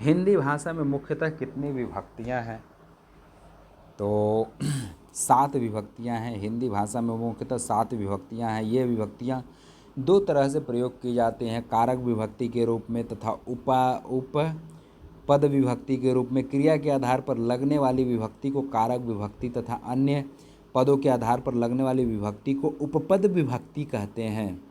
हिंदी भाषा में मुख्यतः कितनी विभक्तियां हैं? तो 7 विभक्तियां हैं। हिंदी भाषा में मुख्यतः 7 विभक्तियां हैं। ये विभक्तियां दो तरह से प्रयोग की जाती हैं, कारक विभक्ति के रूप में तथा उपपद विभक्ति के रूप में। क्रिया के आधार पर लगने वाली विभक्ति को कारक विभक्ति तथा अन्य पदों के आधार पर लगने वाली विभक्ति को उपपद विभक्ति कहते हैं।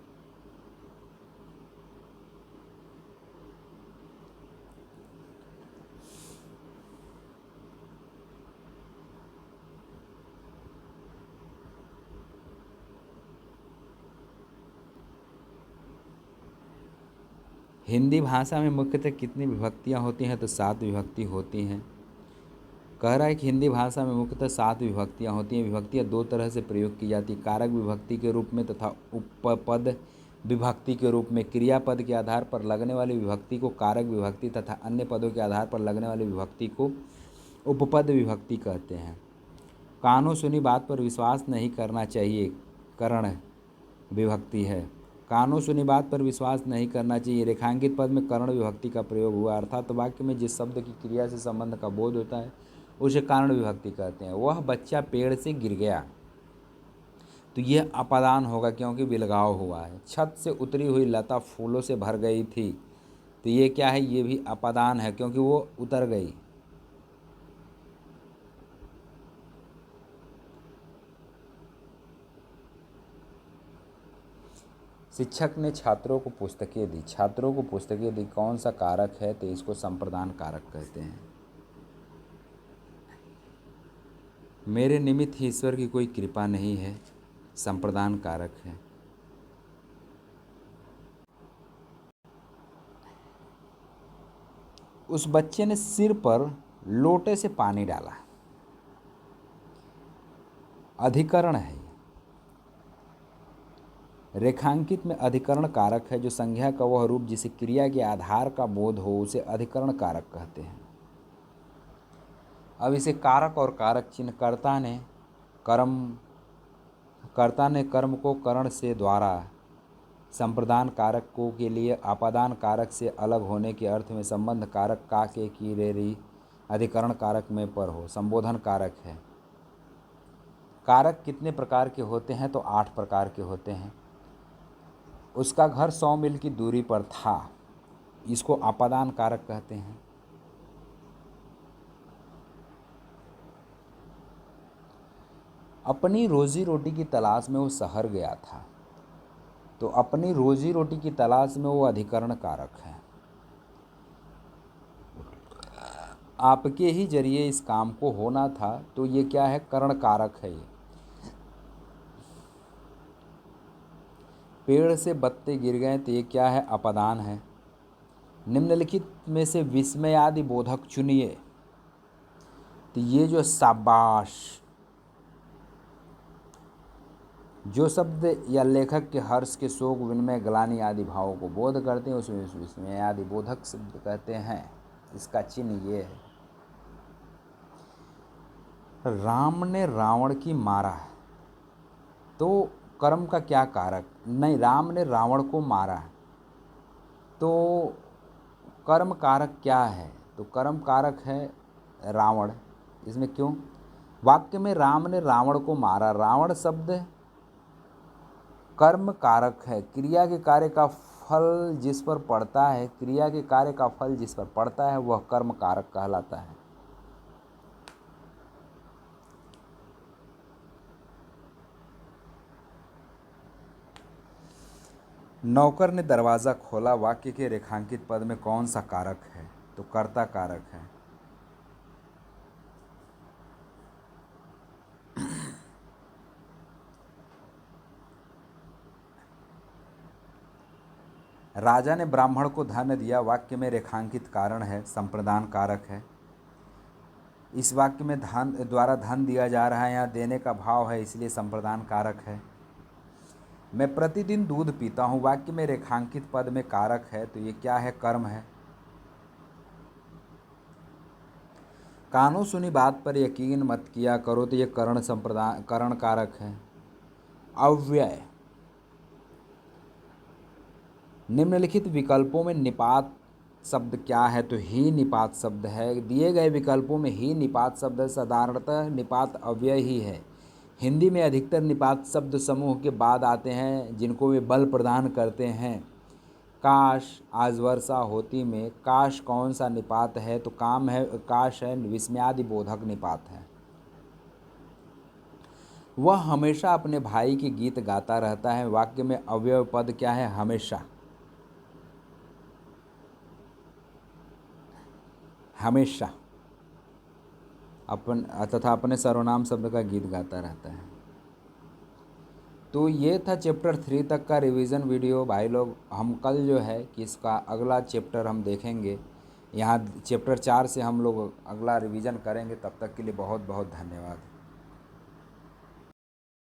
हिंदी भाषा में मुख्यतः कितनी विभक्तियाँ होती हैं? तो 7 विभक्ति होती हैं। कह रहा है कि हिंदी भाषा में मुख्यतः 7 विभक्तियाँ होती हैं। विभक्तियाँ 2 तरह से प्रयोग की जाती हैं, कारक विभक्ति के रूप में तथा उपपद विभक्ति के रूप में। क्रियापद के आधार पर लगने वाली विभक्ति को कारक विभक्ति तथा अन्य पदों के आधार पर लगने वाली विभक्ति को उपपद विभक्ति कहते हैं। कानों सुनी बात पर विश्वास नहीं करना चाहिए, करण विभक्ति है। कानों सुनी बात पर विश्वास नहीं करना चाहिए, रेखांकित पद में करण विभक्ति का प्रयोग हुआ, अर्थात वाक्य में जिस शब्द की क्रिया से संबंध का बोध होता है उसे कारण विभक्ति कहते हैं। वह बच्चा पेड़ से गिर गया, तो यह अपादान होगा क्योंकि विलगाव हुआ है। छत से उतरी हुई लता फूलों से भर गई थी, तो ये क्या है? ये भी अपादान है क्योंकि वो उतर गई। शिक्षक ने छात्रों को पुस्तकें दी। छात्रों को पुस्तकें दी कौन सा कारक है? तो इसको संप्रदान कारक कहते हैं। मेरे निमित्त ही ईश्वर की कोई कृपा नहीं है, संप्रदान कारक है। उस बच्चे ने सिर पर लोटे से पानी डाला, अधिकरण है। रेखांकित में अधिकरण कारक है। जो संज्ञा का वह रूप जिसे क्रिया के आधार का बोध हो उसे अधिकरण कारक कहते हैं। अब इसे कारक और कारक चिन्ह कर्ता ने कर्म को करण से द्वारा संप्रदान कारक को के लिए अपादान कारक से अलग होने के अर्थ में संबंध कारक का के की रे री अधिकरण कारक में पर हो, संबोधन कारक है। कारक कितने प्रकार के होते हैं? तो 8 प्रकार के होते हैं। उसका घर 100 मील की दूरी पर था, इसको अपादान कारक कहते हैं। अपनी रोजी रोटी की तलाश में वो शहर गया था, तो अपनी रोजी रोटी की तलाश में वो अधिकरण कारक है। आपके ही जरिए इस काम को होना था, तो ये क्या है? करण कारक है। ये पेड़ से पत्ते गिर गए, तो ये क्या है? अपादान है। निम्नलिखित में से विस्मयादि बोधक चुनिए, तो ये जो शाबाश, जो शब्द या लेखक के हर्ष के शोक विनिमय ग्लानि आदि भावों को बोध करते हैं उसमें विस्मयादि बोधक शब्द कहते हैं। इसका चिन्ह ये है। राम ने रावण की मारा, तो कर्म का क्या कारक? नहीं, राम ने रावण को मारा, तो कर्म कारक क्या है? तो कर्म कारक है रावण। इसमें क्यों? वाक्य में राम ने रावण को मारा, रावण शब्द कर्म कारक है। क्रिया के कार्य का फल जिस पर पड़ता है, क्रिया के कार्य का फल जिस पर पड़ता है वह कर्म कारक कहलाता है। नौकर ने दरवाज़ा खोला, वाक्य के रेखांकित पद में कौन सा कारक है? तो कर्ता कारक है। राजा ने ब्राह्मण को धन दिया, वाक्य में रेखांकित कारण है, संप्रदान कारक है। इस वाक्य में धन द्वारा धन दिया जा रहा है, यहाँ देने का भाव है, इसलिए संप्रदान कारक है। मैं प्रतिदिन दूध पीता हूँ, वाक्य में रेखांकित पद में कारक है, तो ये क्या है? कर्म है। कानों सुनी बात पर यकीन मत किया करो, तो ये करण कारक है। अव्यय, निम्नलिखित विकल्पों में निपात शब्द क्या है? तो ही निपात शब्द है। दिए गए विकल्पों में ही निपात शब्द है। साधारणतः निपात अव्यय ही है। हिंदी में अधिकतर निपात शब्द समूह के बाद आते हैं जिनको वे बल प्रदान करते हैं। काश आज वर्षा होती में काश कौन सा निपात है? तो काम है, काश है, विस्मयादि बोधक निपात है। वह हमेशा अपने भाई के गीत गाता रहता है। वाक्य में अव्यय पद क्या है? हमेशा। हमेशा तथा अपने सर्वनाम शब्द का गीत गाता रहता है। तो ये था चैप्टर 3 तक का रिवीजन वीडियो भाई लोग। हम कल जो है कि इसका अगला चैप्टर हम देखेंगे। यहाँ चैप्टर 4 से हम लोग अगला रिवीजन करेंगे। तब तक के लिए बहुत बहुत धन्यवाद।